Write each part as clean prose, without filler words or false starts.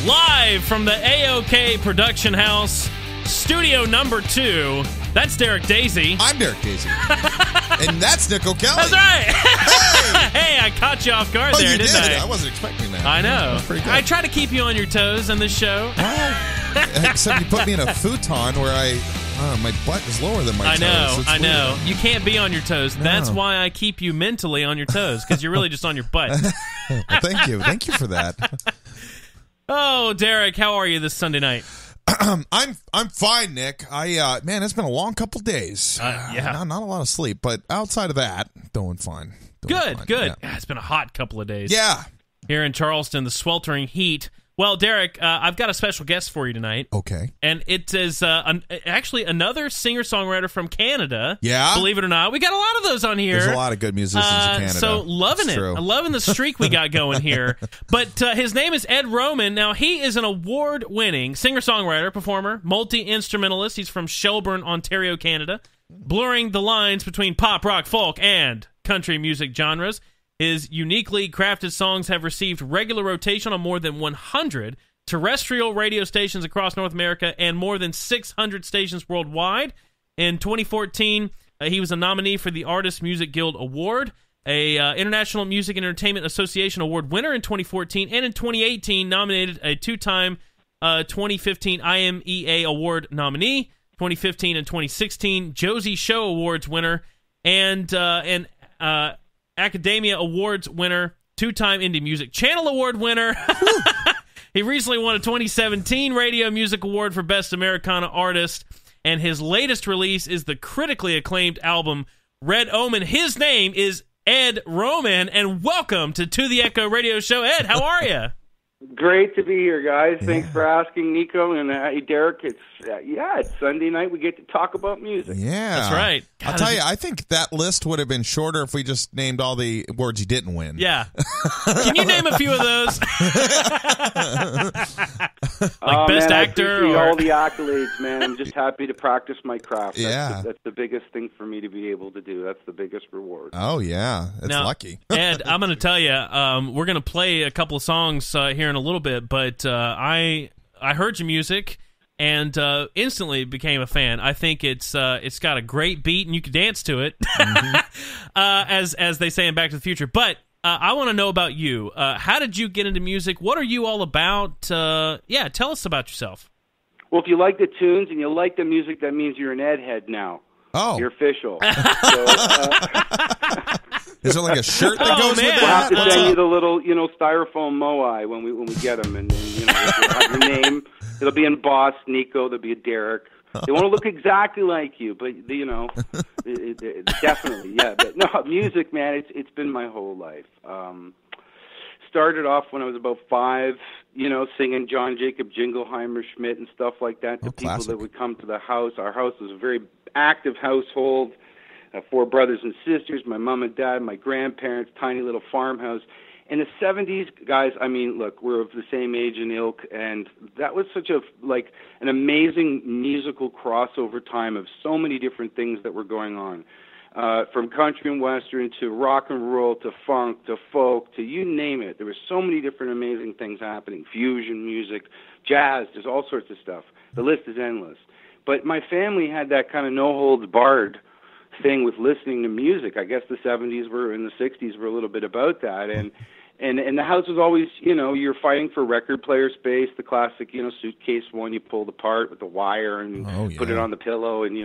Live from the AOK Production House, studio number 2. That's Derek Daisy. I'm Derek Daisy. And that's Nicole Kelly. That's right. Hey! Hey, I caught you off guard there, didn't I? I wasn't expecting that. I know. That's pretty good. I try to keep you on your toes on this show. Except you put me in a futon where my butt is lower than my toes. I know. You can't be on your toes. No. That's why I keep you mentally on your toes, because you're really just on your butt. Well, thank you. Thank you for that. Oh, Derek, how are you this Sunday night? I'm fine, Nick. Man, it's been a long couple days. Yeah. Not a lot of sleep, but outside of that, doing fine. Good. Yeah. It's been a hot couple of days. Yeah. Here in Charleston, the sweltering heat. Well, Derek, I've got a special guest for you tonight. Okay. And it is actually another singer-songwriter from Canada. Yeah? Believe it or not. We got a lot of those on here. There's a lot of good musicians in Canada. So loving it. True. Loving the streak we got going here. But his name is Ed Roman. Now, he is an award-winning singer-songwriter, performer, multi-instrumentalist. He's from Shelburne, Ontario, Canada, blurring the lines between pop, rock, folk, and country music genres. His uniquely crafted songs have received regular rotation on more than 100 terrestrial radio stations across North America and more than 600 stations worldwide. In 2014, he was a nominee for the Artist Music Guild Award, a International Music and Entertainment Association Award winner in 2014, and in 2018 nominated a two-time 2015 IMEA Award nominee, 2015 and 2016 Josie Show Awards winner, and Academia Awards winner, two-time Indie Music Channel Award winner. He recently won a 2017 Radio Music Award for Best Americana Artist, and his latest release is the critically acclaimed album Red Omen. His name is Ed Roman, and welcome to the Echo Radio Show. Ed, how are you? Great to be here, guys. Thanks for asking, Nico. And hey, Derek, it's Sunday night. We get to talk about music. Yeah. That's right. I'll tell you, I think that list would have been shorter if we just named all the awards you didn't win. Yeah. Can you name a few of those? Best Actor? I all the accolades, man. I'm just happy to practice my craft. Yeah. That's the biggest thing for me to be able to do. That's the biggest reward. Oh, yeah. That's lucky. Ed, I'm going to tell you, we're going to play a couple of songs here in a little bit, but I heard your music and instantly became a fan. I think it's got a great beat and you can dance to it, as they say in Back to the Future. But I want to know about you. How did you get into music? What are you all about? Tell us about yourself. Well, if you like the tunes and you like the music, that means you're an Ed head now. Oh, you're official. Is there like a shirt that goes with that? We'll have to send you the little, styrofoam moai when we get them, and you'll have your name. It'll be embossed, Nico. There'll be a Derek. They won't look exactly like you, but definitely, yeah. But no, music, man. It's been my whole life. Started off when I was about 5, singing John Jacob Jingleheimer Schmidt and stuff like that to people that would come to the house. Our house was a very active household. 4 brothers and sisters, my mom and dad, my grandparents, tiny little farmhouse. In the 70s, guys, I mean, look, we're of the same age and ilk, and that was such an amazing musical crossover time of so many different things that were going on. From country and western to rock and roll to funk to folk to you name it. There were so many different amazing things happening. Fusion music, jazz, there's all sorts of stuff. The list is endless. But my family had that kind of no-holds-barred thing with listening to music. I guess the 70s were and the 60s were a little bit about that. And the house was always, you're fighting for record player space, the classic, suitcase one you pulled apart with the wire and put it on the pillow and,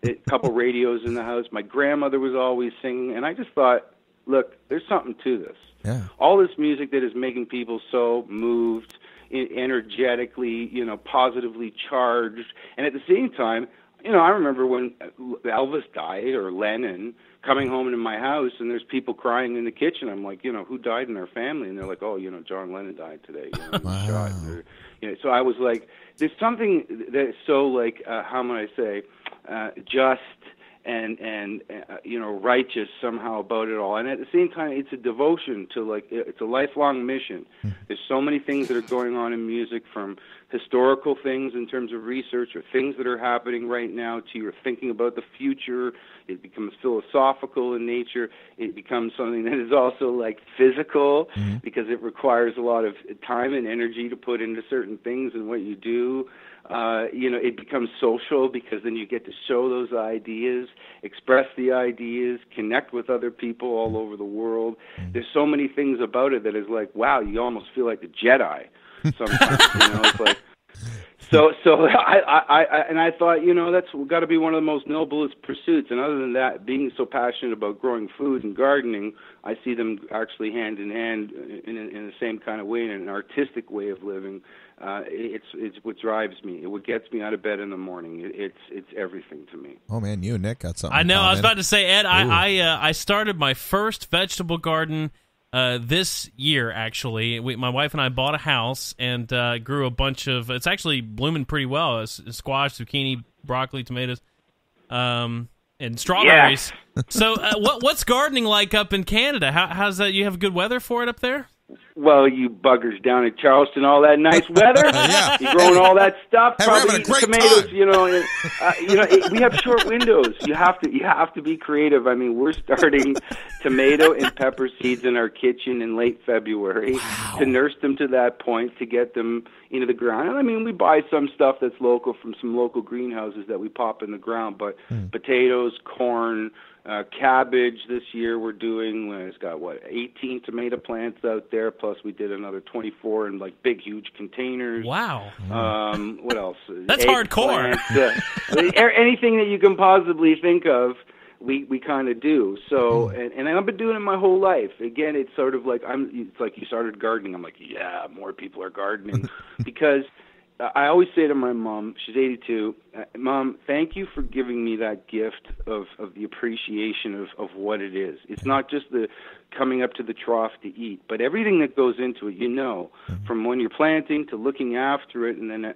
a couple radios in the house. My grandmother was always singing. And I just thought, look, there's something to this. Yeah. All this music that is making people so moved, energetically, positively charged. And at the same time, I remember when Elvis died or Lennon, coming home into my house and there's people crying in the kitchen. I'm like, who died in our family? And they're like, oh, John Lennon died today. Shot. So I was like, there's something that's so how might I say, just righteous somehow about it all. And at the same time, it's a devotion to, like, it's a lifelong mission. There's so many things that are going on in music, from historical things in terms of research, or things that are happening right now, to your thinking about the future. It becomes philosophical in nature. It becomes something that is also, like, physical, because it requires a lot of time and energy to put into certain things and what you do. It becomes social, because then you get to show those ideas, express the ideas, connect with other people all over the world. There's so many things about it that is like, wow, you almost feel like a Jedi sometimes. It's like, so I thought, that's got to be one of the most noblest pursuits. And other than that, being so passionate about growing food and gardening, I see them actually hand in hand in the same kind of way, in an artistic way of living. It's what drives me. What gets me out of bed in the morning. It's everything to me. Oh man, you and Nick got something. I know. I was about to say, Ed. I started my first vegetable garden this year. Actually, my wife and I bought a house and grew a bunch of. It's actually blooming pretty well. It's squash, zucchini, broccoli, tomatoes, and strawberries. Yes. So, what's gardening like up in Canada? How's that? You have good weather for it up there? Well, you buggers down in Charleston, all that nice weather. Yeah. You're growing all that stuff. Hey, probably eating tomatoes. time. We have short windows. You have to be creative. I mean, we're starting tomato and pepper seeds in our kitchen in late February to nurse them to that point, to get them into the ground. And I mean, we buy some stuff that's local from some local greenhouses that we pop in the ground, but potatoes, corn. Cabbage this year we're doing. It's got 18 tomato plants out there. Plus we did another 24 in like big, huge containers. Wow. What else? That's hardcore. Anything that you can possibly think of, we kind of do. So, and I've been doing it my whole life. Again, it's sort of like it's like you started gardening. I'm like, yeah, more people are gardening because. I always say to my mom, she's 82, Mom, thank you for giving me that gift of the appreciation of what it is. It's not just the coming up to the trough to eat, but everything that goes into it, from when you're planting to looking after it and then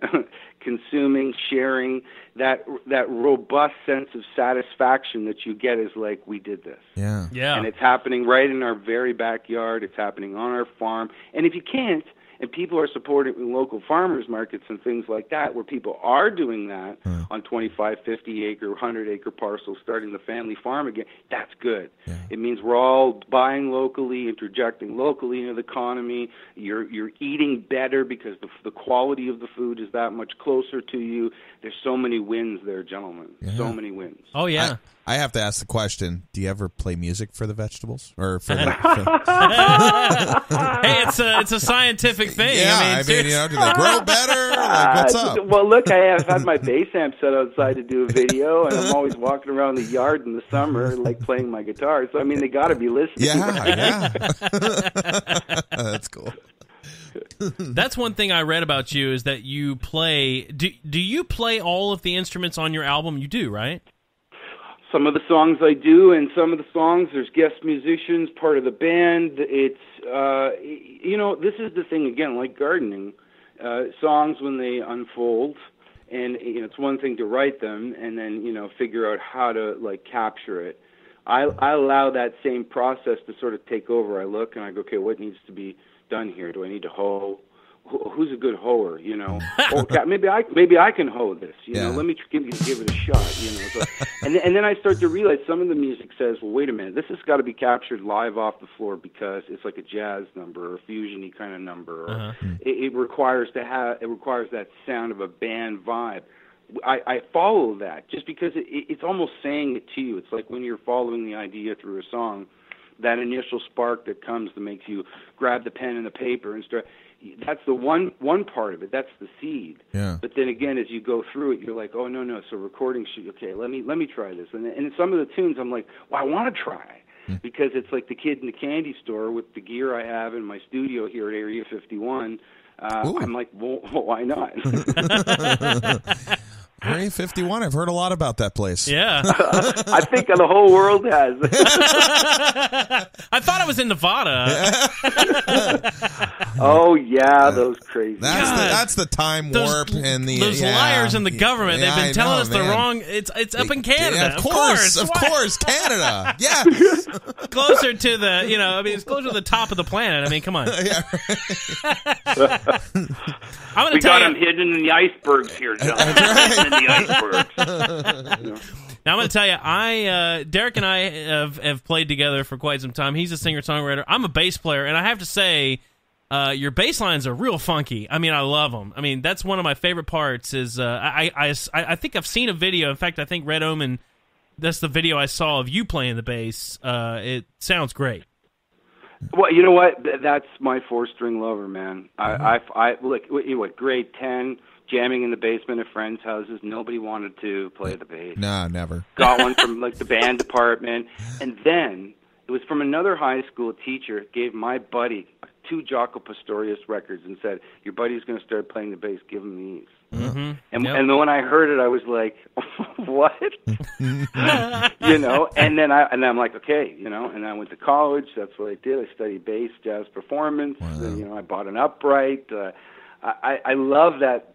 consuming, sharing, that robust sense of satisfaction that you get is like, we did this. Yeah. And it's happening right in our very backyard. It's happening on our farm. And if you can't, and people are supporting local farmers markets and things like that, where people are doing that on 25, 50-acre, 100-acre parcels, starting the family farm again. That's good. Yeah. It means we're all buying locally, interjecting locally into the economy. You're eating better because the quality of the food is that much closer to you. There's so many wins there, gentlemen. Yeah. So many wins. Oh, yeah. I have to ask the question, do you ever play music for the vegetables? Or for Hey, it's a scientific thing. Yeah, do they grow better? Like, what's up? Well, look, I've had my bass amp set outside to do a video, and I'm always walking around the yard in the summer, like playing my guitar. So, I mean, they got to be listening. Yeah. That's cool. That's one thing I read about you is that you play. Do you play all of the instruments on your album? You do, right? Some of the songs I do, and some of the songs there's guest musicians, part of the band. It's this is the thing again, like gardening. Songs when they unfold, and it's one thing to write them and then figure out how to like capture it. I allow that same process to sort of take over. I look and I go, okay, what needs to be done here? Do I need to hoe? Who's a good hoer? Maybe I can hoe this. Let me give it a shot. So, and then I start to realize some of the music says, well, wait a minute, this has got to be captured live off the floor because it's like a jazz number or a fusion-y kind of number. Or it requires that sound of a band vibe. I follow that just because it's almost saying it to you. It's like when you're following the idea through a song, that initial spark that comes that makes you grab the pen and the paper and start. That's the one part of it. That's the seed. Yeah. But then again, as you go through it, you're like, oh no. So recording shoot. Okay, let me try this. And in some of the tunes, I'm like, well, I want to try because it's like the kid in the candy store with the gear I have in my studio here at Area 51. I'm like, well, why not? Area 51, I've heard a lot about that place. Yeah. I think the whole world has. I thought I was in Nevada. Oh yeah, those crazy. That's the time warp and those liars in the government. They've been telling us the wrong. It's up in Canada. Yeah, of course, Canada. Yeah, closer to the it's closer to the top of the planet. I mean, come on. Yeah. We got them hidden in the icebergs here, John. In the icebergs. Now, I'm going to tell you, Derek and I have played together for quite some time. He's a singer-songwriter. I'm a bass player, and I have to say, your bass lines are real funky. I mean, I love them. I mean, that's one of my favorite parts is I think I've seen a video. In fact, I think Red Omen, that's the video I saw of you playing the bass. It sounds great. Well, you know what? That's my 4-string lover, man. I look, grade 10, jamming in the basement of friends' houses. Nobody wanted to play the bass. No, never. Got one from the band department, and then it was from another high school teacher. Gave my buddy 2 Jaco Pastorius records and said, "Your buddy's going to start playing the bass. Give him these." Mm-hmm. And then when I heard it, I was like, "What?" And then I'm like, "Okay," and I went to college. That's what I did. I studied bass, jazz performance. Wow. And, I bought an upright. I love that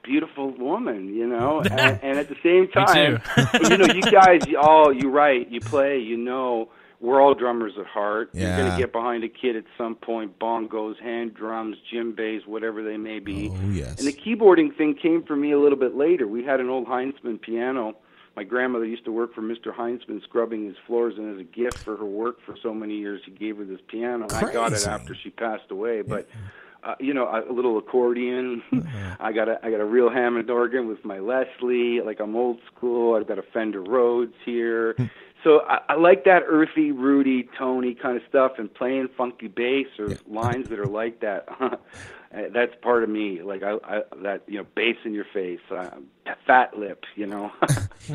beautiful woman, and at the same time, you guys, you're right. You play, we're all drummers at heart. Yeah. You're going to get behind a kid at some point, bongos, hand drums, djembes, whatever they may be. Oh, yes. And the keyboarding thing came for me a little bit later. We had an old Heinzman piano. My grandmother used to work for Mr. Heinzman, scrubbing his floors, and as a gift for her work for so many years, he gave her this piano. Crazy. I got it after she passed away, but... a little accordion. I got a real Hammond organ with my Leslie. Like, I'm old school. I've got a Fender Rhodes here. So I like that earthy, rooty, Tony kind of stuff, and playing funky bass or lines that are like that. That's part of me. Like bass in your face, fat lip.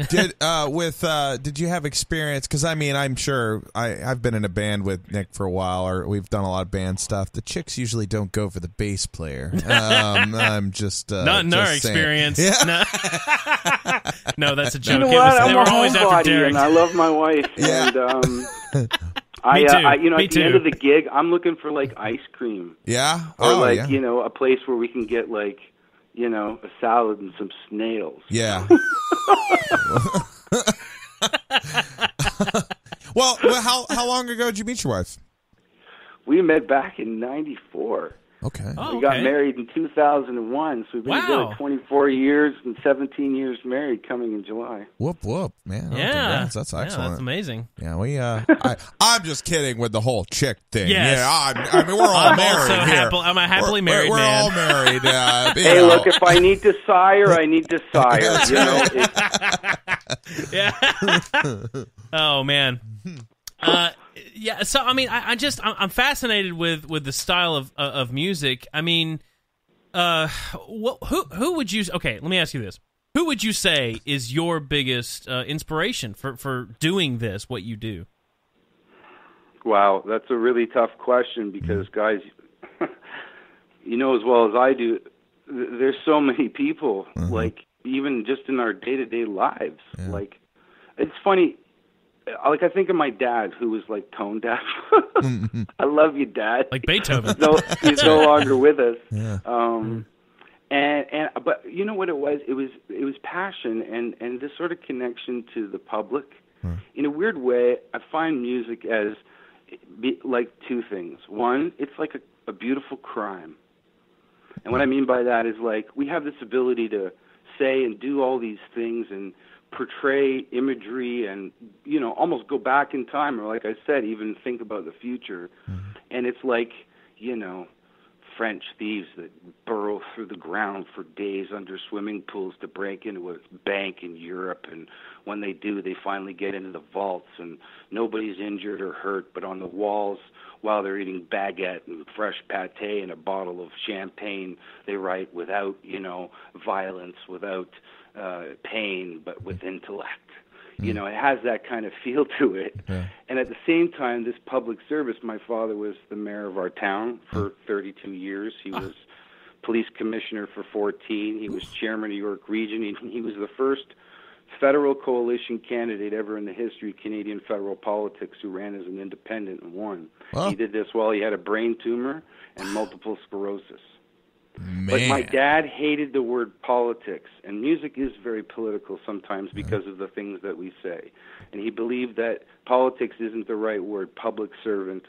Did you have experience? Because I'm sure I've been in a band with Nick for a while, or we've done a lot of band stuff. The chicks usually don't go for the bass player. I'm just not in our experience. Yeah. No, that's a joke. You know what? I'm a homebody, and I love my wife. Yeah. And Me too. at the end of the gig, I'm looking for ice cream. Yeah. Or a place where we can get a salad and some snails. Yeah. Well, how long ago did you meet your wife? We met back in '94. Okay. We got married in 2001, so we've been together 24 years and 17 years married coming in July. Whoop, whoop, man. Yeah. That's excellent. Yeah, that's amazing. Yeah, I'm just kidding with the whole chick thing. Yes. Yeah, we're all married here. I'm a happily married we're man. We're all married. Hey, look, if I need to sire, I need to sire. Yeah. Oh, man. Yeah, so I'm fascinated with the style of music. I mean, who would you? Okay, let me ask you this: who would you say is your biggest inspiration for doing this? What you do? Wow, that's a really tough question because, guys, as well as I do, there's so many people. Like even just in our day-to-day lives, it's funny. I think of my dad, who was tone deaf. I love you, Dad. Like Beethoven. He's no longer with us. Yeah. But you know what it was? It was passion and this sort of connection to the public. In a weird way, I find music as like 2 things. One, it's like a beautiful crime. And what I mean by that is we have this ability to say and do all these things and portray imagery and almost go back in time, or like I said, even think about the future. And it's French thieves that burrow through the ground for days under swimming pools to break into a bank in Europe, and when they do, they finally get into the vaults and nobody's injured or hurt, but on the walls while they're eating baguette and fresh pate and a bottle of champagne, they write without violence, without pain, but with intellect. It has that kind of feel to it. Yeah. And at the same time, this public service, my father was the mayor of our town for 32 years. He was police commissioner for 14. He was chairman of York Region. He was the first federal coalition candidate ever in the history of Canadian federal politics who ran as an independent and won. Well, he did this while he had a brain tumor and multiple sclerosis. Man. But my dad hated the word politics, and music is very political sometimes because of the things that we say. And he believed that politics isn't the right word, public servant,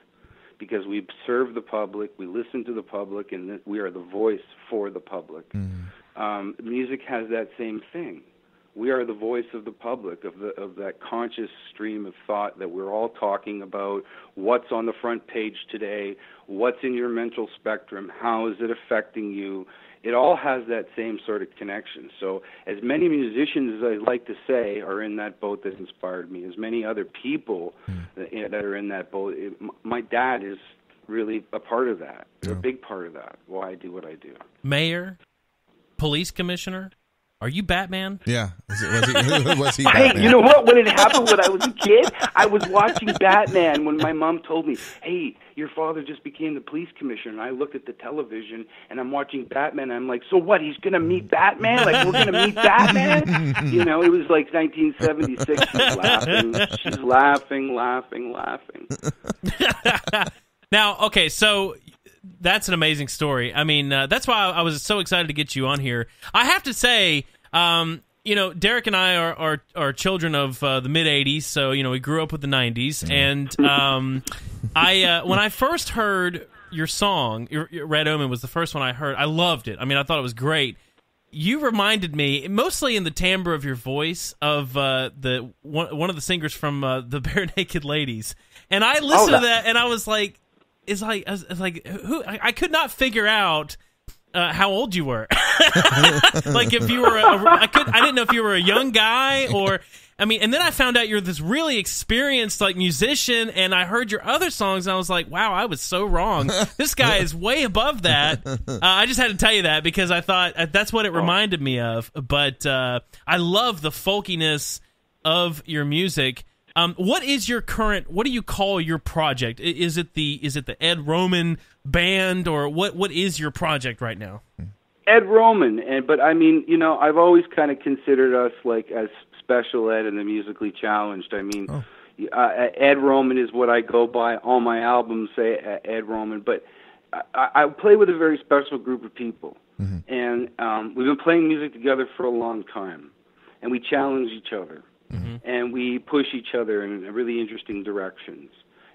because we serve the public, we listen to the public, and we are the voice for the public. Music has that same thing. We are the voice of the public, of that conscious stream of thought that we're all talking about, what's on the front page today, what's in your mental spectrum, how is it affecting you. It all has that same sort of connection. So as many musicians, as I like to say, are in that boat that inspired me, as many other people that are in that boat, my dad is really a part of that, a big part of that, why I do what I do. Mayor, police commissioner, are you Batman? Yeah. Was he Batman? Hey, you know what? When it happened when I was a kid, I was watching Batman when my mom told me, hey, your father just became the police commissioner. And I looked at the television, and I'm watching Batman. And I'm like, so what? He's going to meet Batman? Like, we're going to meet Batman? You know, it was like 1976. She's laughing. Now, okay, so that's an amazing story. I mean, that's why I was so excited to get you on here. I have to say, you know, Derek and I are children of the mid-'80s, so, you know, we grew up with the 90s. And when I first heard your song, Red Omen was the first one I heard. I loved it. I mean, I thought it was great. You reminded me, mostly in the timbre of your voice, of one of the singers from the Bare Naked Ladies. And I listened to that, and I was like, who? I could not figure out how old you were. Like if you were, I didn't know if you were a young guy or, I mean, and then I found out you're this really experienced like musician, and I heard your other songs, and I was like, wow, I was so wrong. This guy is way above that. I just had to tell you that because I thought that's what it reminded me of. But I love the folkiness of your music. What is your current? What do you call your project? Is it the Ed Roman band, or what is your project right now? Ed Roman, but I mean, you know, I've always kind of considered us like as special ed and the musically challenged. I mean, Ed Roman is what I go by. All my albums say Ed Roman, but I play with a very special group of people, and we've been playing music together for a long time, and we challenge each other. And we push each other in really interesting directions.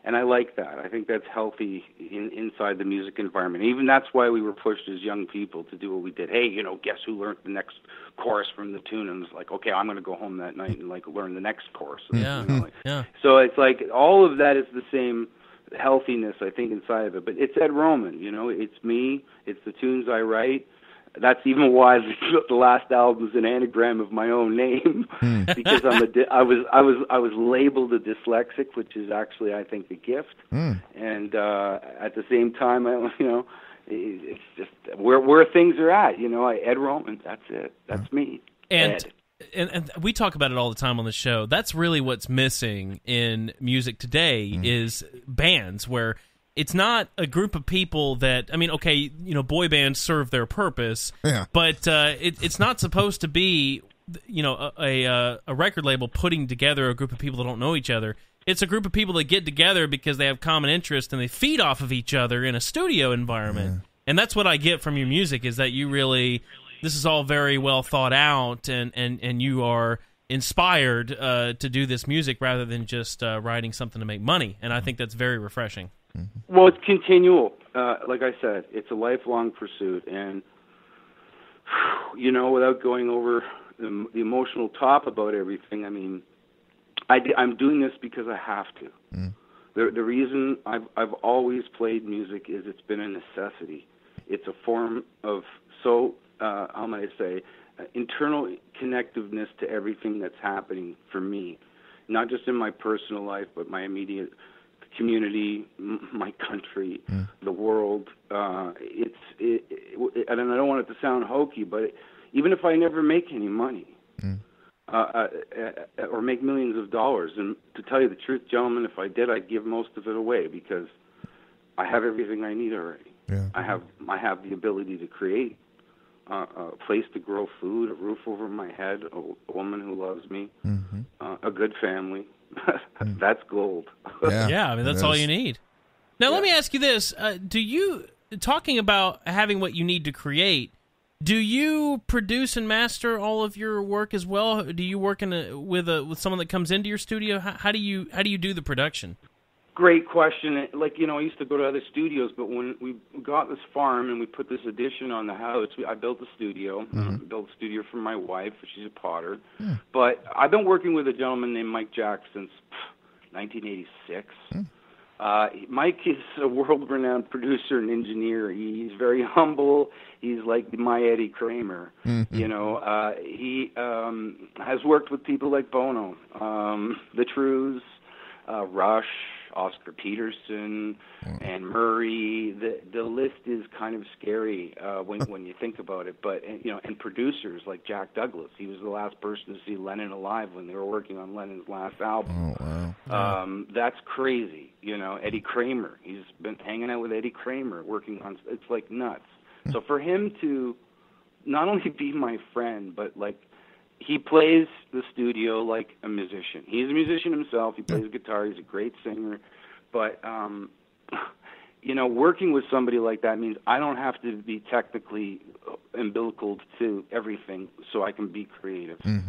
And I like that. I think that's healthy inside the music environment. Even that's why we were pushed as young people to do what we did. Hey, you know, guess who learned the next chorus from the tune? And it's like, okay, I'm going to go home that night and like learn the next chorus. Yeah. You know, like, yeah. So it's like all of that is the same healthiness, I think, inside of it. But it's Ed Roman, you know, it's me, it's the tunes I write. That's even why the last album is an anagram of my own name, because I was labeled a dyslexic, which is actually, I think, a gift. And at the same time, it's just where things are at. You know, Ed Roman, that's it. That's me. And we talk about it all the time on the show. That's really what's missing in music today is bands where it's not a group of people that, I mean, okay, you know, boy bands serve their purpose, but it's not supposed to be, you know, a record label putting together a group of people that don't know each other. It's a group of people that get together because they have common interests and they feed off of each other in a studio environment. And that's what I get from your music, is that you really, this is all very well thought out, and you are inspired to do this music rather than just writing something to make money. And I think that's very refreshing. Well, it's continual. Like I said, it's a lifelong pursuit. And, you know, without going over the emotional top about everything, I mean, I'm doing this because I have to. The reason I've always played music is it's been a necessity. It's a form of how might I say, internal connectiveness to everything that's happening for me, not just in my personal life, but my immediate community, my country, the world. And I don't want it to sound hokey, but even if I never make any money or make millions of dollars, and to tell you the truth, gentlemen, if I did, I'd give most of it away because I have everything I need already. I have the ability to create. a place to grow food, a roof over my head, a woman who loves me, a good family. That's gold. Yeah, I mean, that's all you need. Now, let me ask you this. Talking about having what you need to create, do you produce and master all of your work as well? Do you work with someone that comes into your studio? How do you do the production? Great question. Like, I used to go to other studios, but when we got this farm and we put this addition on the house, I built a studio. Built a studio for my wife. She's a potter. But I've been working with a gentleman named Mike Jack since 1986. Mike is a world-renowned producer and engineer. He's very humble. He's like my Eddie Kramer. He has worked with people like Bono, The Trues, Rush, Oscar Peterson, and Murray. The list is kind of scary when you think about it. But and producers like Jack Douglas. He was the last person to see Lennon alive when they were working on Lennon's last album. Oh wow! That's crazy. Eddie Kramer. He's been hanging out with Eddie Kramer, working on. It's like nuts. So for him to not only be my friend, but like. He plays the studio like a musician. He's a musician himself. He plays guitar. He's a great singer. But, working with somebody like that means I don't have to be technically umbilical to everything so I can be creative. And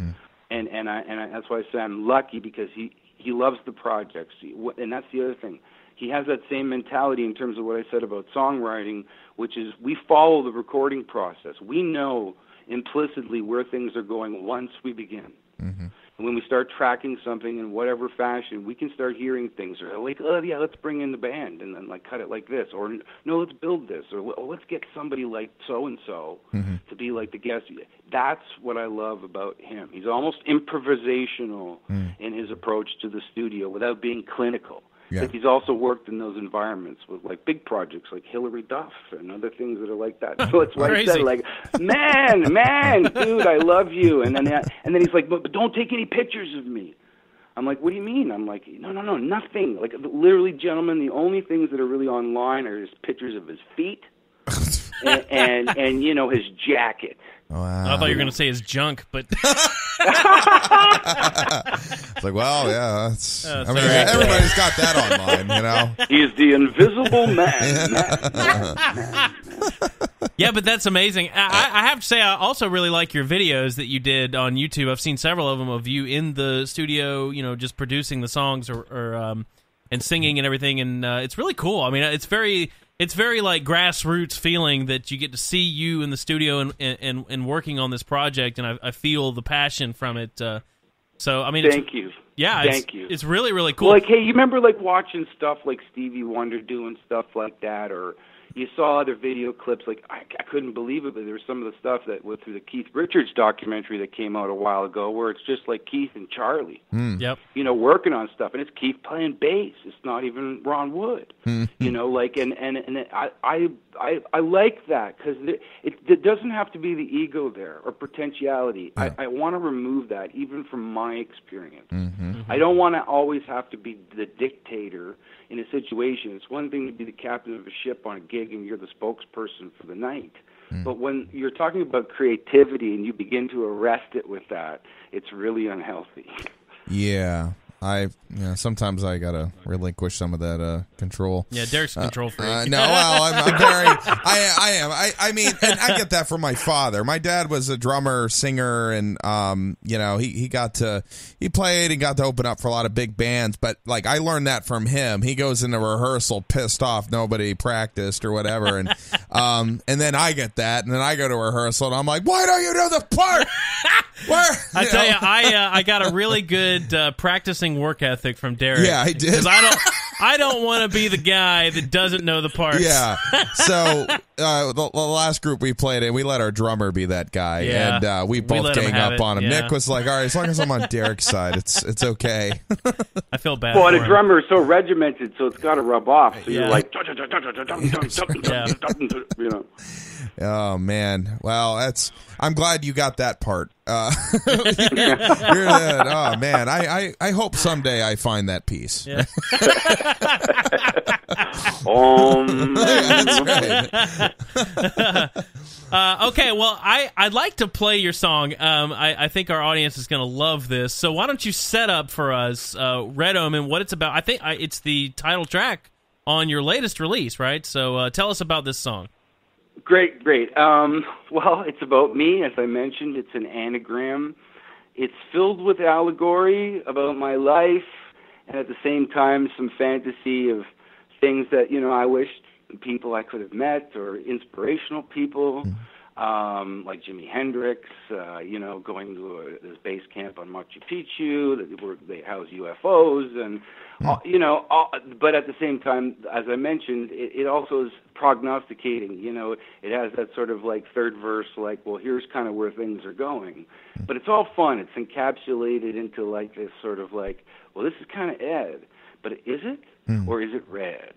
that's why I say I'm lucky because he loves the projects. And that's the other thing. He has that same mentality in terms of what I said about songwriting, which is we follow the recording process. We know implicitly where things are going once we begin. And when we start tracking something in whatever fashion, we can start hearing things or like, oh yeah, let's bring in the band and then like cut it like this, or no, let's build this, or let's get somebody like so and so to be like the guest. That's what I love about him. He's almost improvisational in his approach to the studio without being clinical. Yeah. Like he's also worked in those environments with like big projects like Hillary Duff and other things that are like that. So it's why I said like, man, dude, I love you. And then he's like, but don't take any pictures of me. I'm like, what do you mean? I'm like, no, nothing. Like literally, gentlemen, the only things that are really online are his pictures of his feet and his jacket. Wow. I thought you were going to say his junk, but it's like, well, yeah, that's. Everybody's got that online, He's the invisible man. Yeah, but that's amazing. I have to say, I also really like your videos that you did on YouTube. I've seen several of them of you in the studio, just producing the songs or and singing and everything, and it's really cool. I mean, it's very like grassroots feeling that you get to see you in the studio and working on this project, and I feel the passion from it. So I mean, thank you. Yeah, thank you. It's really, really cool. Well, like, hey, you remember like watching stuff like Stevie Wonder doing stuff like that, or you saw other video clips. Like I couldn't believe it, but there was some of the stuff that went through the Keith Richards documentary that came out a while ago, where it's just like Keith and Charlie, yep, working on stuff, and it's Keith playing bass. It's not even Ron Wood, like, and I like that because it doesn't have to be the ego there or potentiality. Yeah. I want to remove that even from my experience. I don't want to always have to be the dictator in a situation. It's one thing to be the captain of a ship on a gig and you're the spokesperson for the night. But when you're talking about creativity and you begin to arrest it with that, it's really unhealthy. Yeah. Sometimes I gotta relinquish some of that control. Yeah, Derek's a control freak. No, well, I'm very. I am. I mean, and I get that from my father. My dad was a drummer, singer, and he played and got to open up for a lot of big bands. But like, I learned that from him. He goes into rehearsal pissed off, nobody practiced or whatever, and then I get that, and then I go to rehearsal and I'm like, why don't you know the part? I tell you, I got a really good practicing work ethic from Derek. Yeah, I did. Because I don't want to be the guy that doesn't know the parts. Yeah. So the last group we played in, we let our drummer be that guy, and we both gang up on him. Yeah. Nick was like, "All right, as long as I'm on Derek's side, it's okay." I feel bad. Well, for and a drummer is so regimented, so it's got to rub off. So you're like, Oh man, well, I'm glad you got that part. Oh man, I hope someday I find that piece. Yeah. That's right. Okay, well, I'd like to play your song. I think our audience is going to love this. So why don't you set up for us Red Omen, what it's about. I think it's the title track on your latest release, right? So tell us about this song. Great. Well, it's about me, as I mentioned. It's an anagram. It's filled with allegory about my life, and at the same time, some fantasy of things that, I wished people I could have met, or inspirational people, like Jimi Hendrix, going to this base camp on Machu Picchu, they house UFOs, and, but at the same time, as I mentioned, it also is prognosticating. It has that sort of like third verse, like, well, here's kind of where things are going. But it's all fun. It's encapsulated into like this sort of like, well, this is kind of Ed, but is it, or is it Red?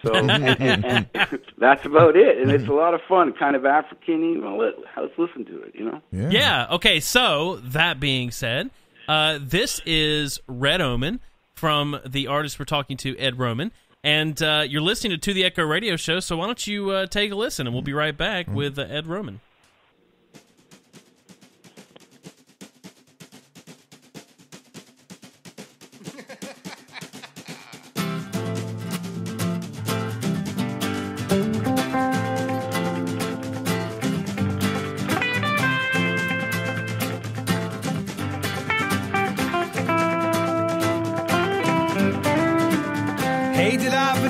So and that's about it, and it's a lot of fun, kind of African-y. Well, let's listen to it, Yeah. Okay. So that being said, this is Red Omen from the artist we're talking to, Ed Roman, and you're listening to the Echo Radio Show. So why don't you take a listen, and we'll be right back with Ed Roman.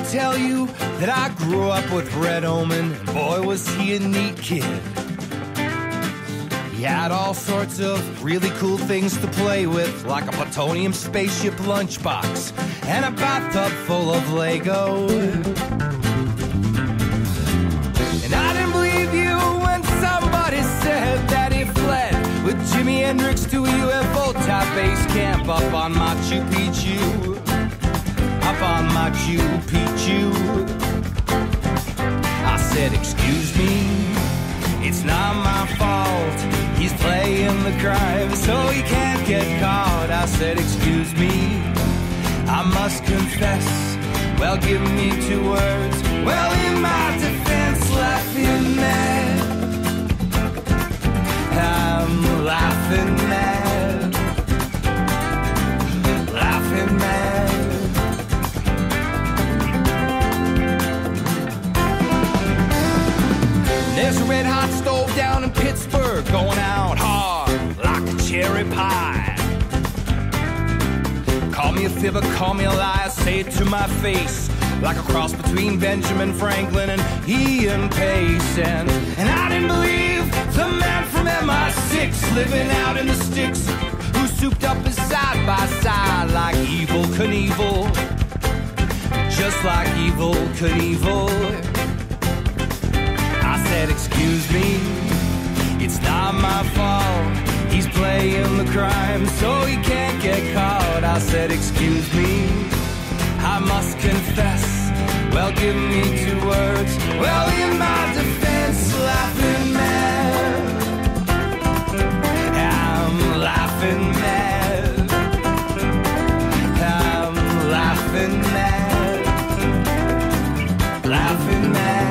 Tell you that I grew up with Red Omen, and boy was he a neat kid. He had all sorts of really cool things to play with, like a plutonium spaceship lunchbox and a bathtub full of Lego. And I didn't believe you when somebody said that he fled with Jimi Hendrix to a UFO type base camp up on Machu Picchu. Up on Machu Picchu. I said, excuse me, it's not my fault. He's playing the crime so he can't get caught. I said, excuse me, I must confess. Well, give me 2 words. Well, in my defense, laughing mad. I'm laughing mad. Laughing mad. There's a red-hot stove down in Pittsburgh going out hard like a cherry pie. Call me a fibber, call me a liar, say it to my face, like a cross between Benjamin Franklin and Ian Pace. And I didn't believe the man from MI6 living out in the sticks, who souped up his side by side like Evel Knievel, just like Evel Knievel. I said, excuse me, it's not my fault. He's playing the crime so he can't get caught. I said, excuse me, I must confess. Well, give me 2 words. Well, in my defense, laughing mad. I'm laughing mad. I'm laughing mad. Laughing mad.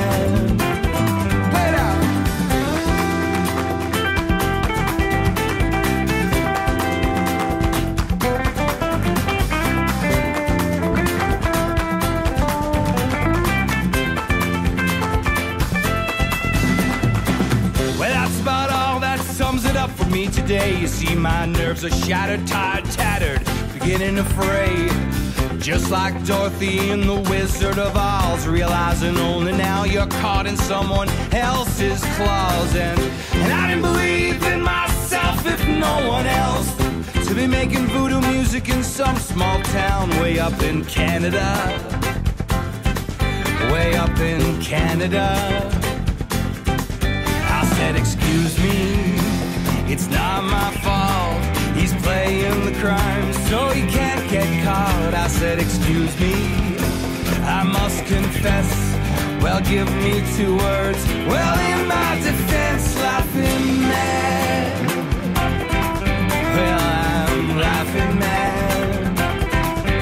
For me today, you see my nerves are shattered, tired, tattered, beginning to fray. Just like Dorothy in The Wizard of Oz, realizing only now you're caught in someone else's claws. And I didn't believe in myself, if no one else, to be making voodoo music in some small town way up in Canada. Way up in Canada. I said, excuse me, it's not my fault. He's playing the crime so he can't get caught. I said, excuse me, I must confess. Well, give me 2 words. Well, in my defense, laughing mad. Well, I'm laughing mad.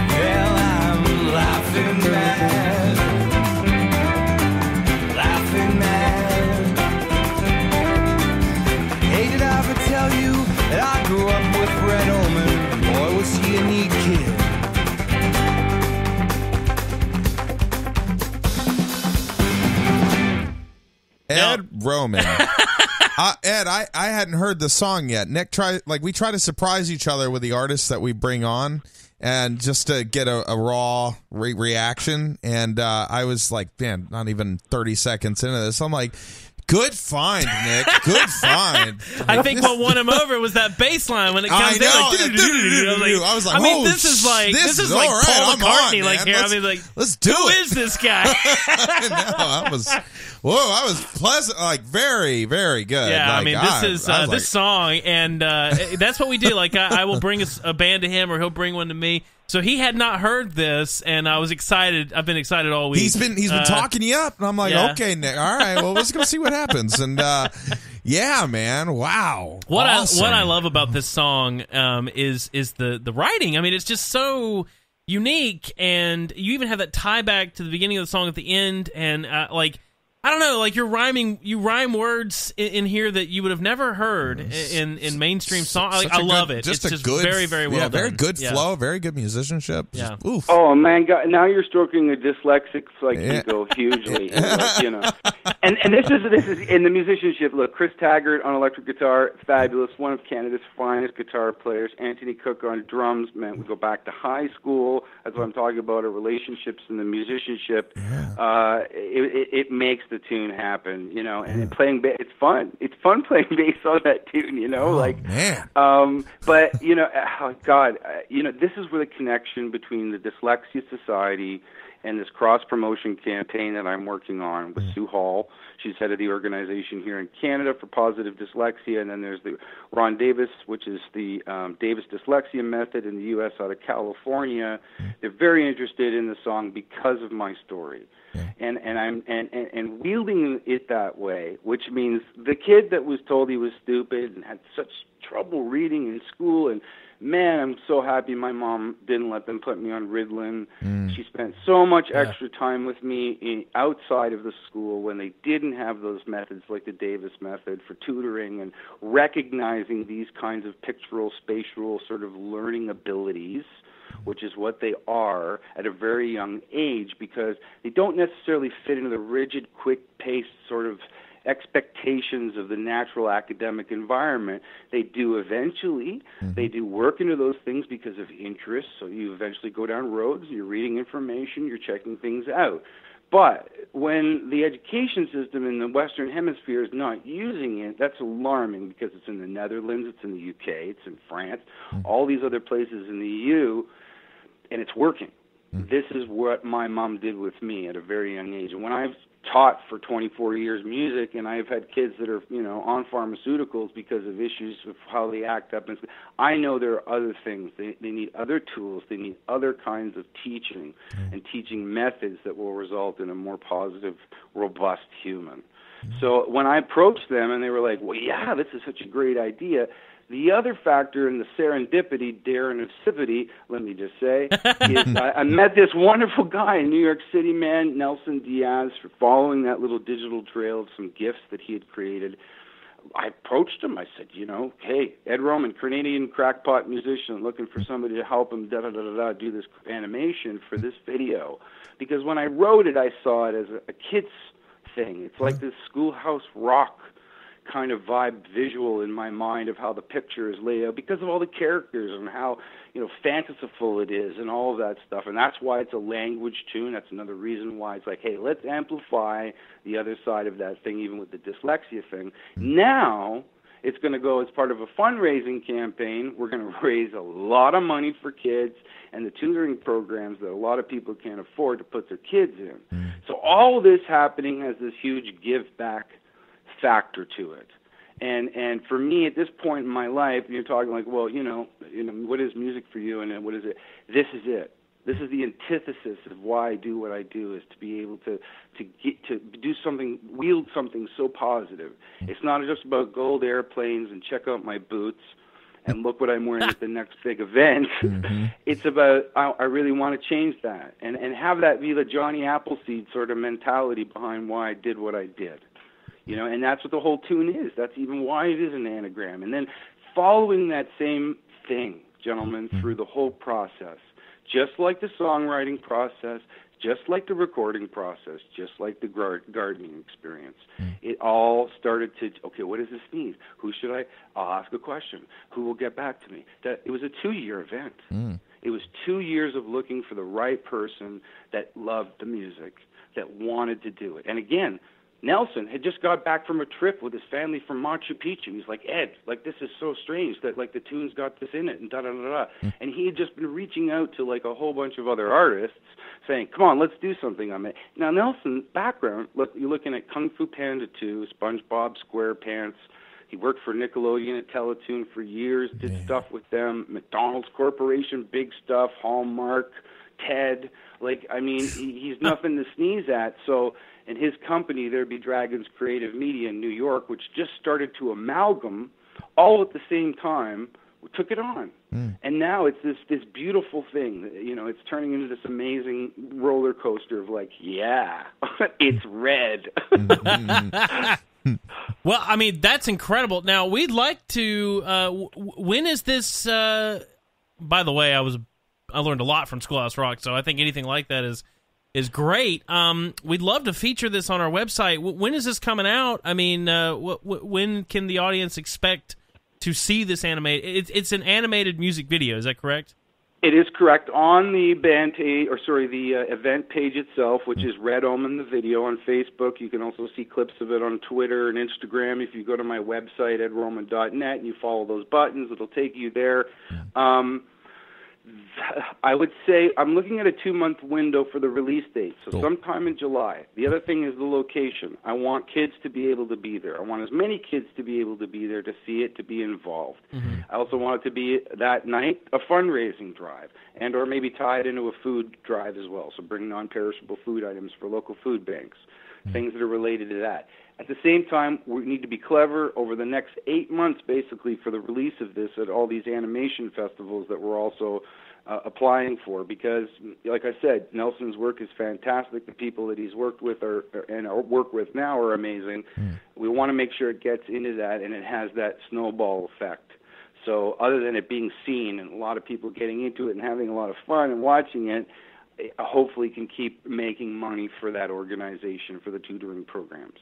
Well, I'm laughing mad. Laughing mad. Ed Roman. Ed, I hadn't heard the song yet. Nick, we try to surprise each other with the artists that we bring on, and just to get a raw reaction. And I was like, man, not even 30 seconds into this, I'm like, good find, Nick. Good find. I think what won him over was that bass line when it comes in. I was like, this is like right, Paul McCartney, on, like here. Let's do it. Who is this guy? I know. I was pleasant, like very, very good. Yeah, like, this song, and that's what we do. Like I will bring a band to him, or he'll bring one to me. So he had not heard this, and I was excited. I've been excited all week. He's been talking you up, and I'm like, okay, Nick, all right, well, let's go see what happens. And yeah, man, wow. What awesome. I love about this song is the writing. I mean, it's just so unique, and you even have that tie back to the beginning of the song at the end, and I don't know, like you rhyme words in here that you would have never heard in mainstream song. I love it. It's just good, very, very well done. Very good flow, very good musicianship. Yeah. Just, oof. Oh man, God, now you're stroking a dyslexic ego hugely. And this is in the musicianship. Look, Chris Taggart on electric guitar, fabulous, one of Canada's finest guitar players. Anthony Cook on drums. Man, we go back to high school. That's what I'm talking about. Our relationships and the musicianship. Yeah. It makes the tune happen, and playing bass, it's fun. It's fun playing bass on that tune, man. But oh God, this is where the connection between the Dyslexia Society and this cross-promotion campaign that I'm working on with Sue Hall. She's head of the organization here in Canada for positive dyslexia, and then there's the Ron Davis, which is the Davis Dyslexia Method in the U.S. out of California. They're very interested in the song because of my story. And I'm wielding it that way, which means the kid that was told he was stupid and had such trouble reading in school, and man, I'm so happy my mom didn't let them put me on Ritalin. She spent so much extra time with me outside of the school when they didn't have those methods like the Davis method for tutoring and recognizing these kinds of pictorial, spatial sort of learning abilities, which is what they are at a very young age, because they don't necessarily fit into the rigid, quick-paced sort of expectations of the natural academic environment. They do eventually. They do work into those things because of interest, so you eventually go down roads, you're reading information, you're checking things out. But when the education system in the Western Hemisphere is not using it, that's alarming, because it's in the Netherlands, it's in the UK, it's in France, all these other places in the EU, and it's working. This is what my mom did with me at a very young age. And when I've taught for 24 years music, and I've had kids that are, on pharmaceuticals because of issues of how they act up, and I know there are other things. They need other tools. They need other kinds of teaching and teaching methods that will result in a more positive, robust human. So when I approached them and they were like, well, yeah, this is such a great idea, the other factor in the serendipity, darrenivity, let me just say, is I met this wonderful guy in New York City, man, Nelson Diaz, for following that little digital trail of some gifts that he had created. I approached him. I said, hey, Ed Roman, Canadian crackpot musician, looking for somebody to help him do this animation for this video. Because when I wrote it, I saw it as a kid's thing. It's like this Schoolhouse Rock kind of vibe visual in my mind of how the picture is laid out because of all the characters and how fanciful it is and all of that stuff. And that's why it's a language tune. That's another reason why it's like, hey, let's amplify the other side of that thing, even with the dyslexia thing. Now it's going to go as part of a fundraising campaign. We're going to raise a lot of money for kids and the tutoring programs that a lot of people can't afford to put their kids in. So all of this happening has this huge give back factor to it. And for me at this point in my life, you're talking like, well, what is music for you, and what is it? This is it. This is the antithesis of why I do what I do, is to be able to get to do something, wield something so positive. It's not just about gold airplanes and check out my boots and look what I'm wearing at the next big event. It's about, I really want to change that and have that be the Johnny Appleseed sort of mentality behind why I did what I did. And that's what the whole tune is. That's even why it is an anagram. And then following that same thing, gentlemen, through the whole process, just like the songwriting process, just like the recording process, just like the gardening experience. It all started to, okay, what does this mean? Who should I'll ask a question. Who will get back to me? It was a 2-year event. It was 2 years of looking for the right person that loved the music, that wanted to do it. And again, Nelson had just got back from a trip with his family from Machu Picchu. He's like, Ed, like, this is so strange that, like, the tune's got this in it and da-da-da-da. And he had just been reaching out to, like, a whole bunch of other artists saying, come on, let's do something on it. Now, Nelson's background, look, you're looking at Kung Fu Panda 2, SpongeBob SquarePants. He worked for Nickelodeon at Teletoon for years, did stuff with them, McDonald's Corporation, big stuff, Hallmark, TED. Like, I mean, he's nothing to sneeze at. So, in his company, There Be Dragons Creative Media in New York, which just started to amalgam all at the same time, took it on. And now it's this beautiful thing. You know, it's turning into this amazing roller coaster of like, yeah, it's red. Well, I mean, that's incredible. Now, we'd like to, when is this, by the way, I learned a lot from Schoolhouse Rock, so I think anything like that is great. We'd love to feature this on our website. When is this coming out? I mean, when can the audience expect to see this animated? It's an animated music video, is that correct? It is correct. On the the event page itself, which is Red Omen, the video on Facebook. You can also see clips of it on Twitter and Instagram. If you go to my website, edroman.net, and you follow those buttons, it'll take you there. I would say I'm looking at a 2-month window for the release date, so sometime in July. The other thing is the location. I want kids to be able to be there. I want as many kids to be able to be there to see it, to be involved. I also want it to be, that night, a fundraising drive, and or maybe tie it into a food drive as well, so bring non-perishable food items for local food banks, things that are related to that. At the same time, we need to be clever over the next 8 months, basically, for the release of this at all these animation festivals that we're also applying for, because, like I said, Nelson's work is fantastic. The people that he's worked with work with now are amazing. We want to make sure it gets into that and it has that snowball effect. So other than it being seen and a lot of people getting into it and having a lot of fun and watching it, hopefully can keep making money for that organization, for the tutoring programs.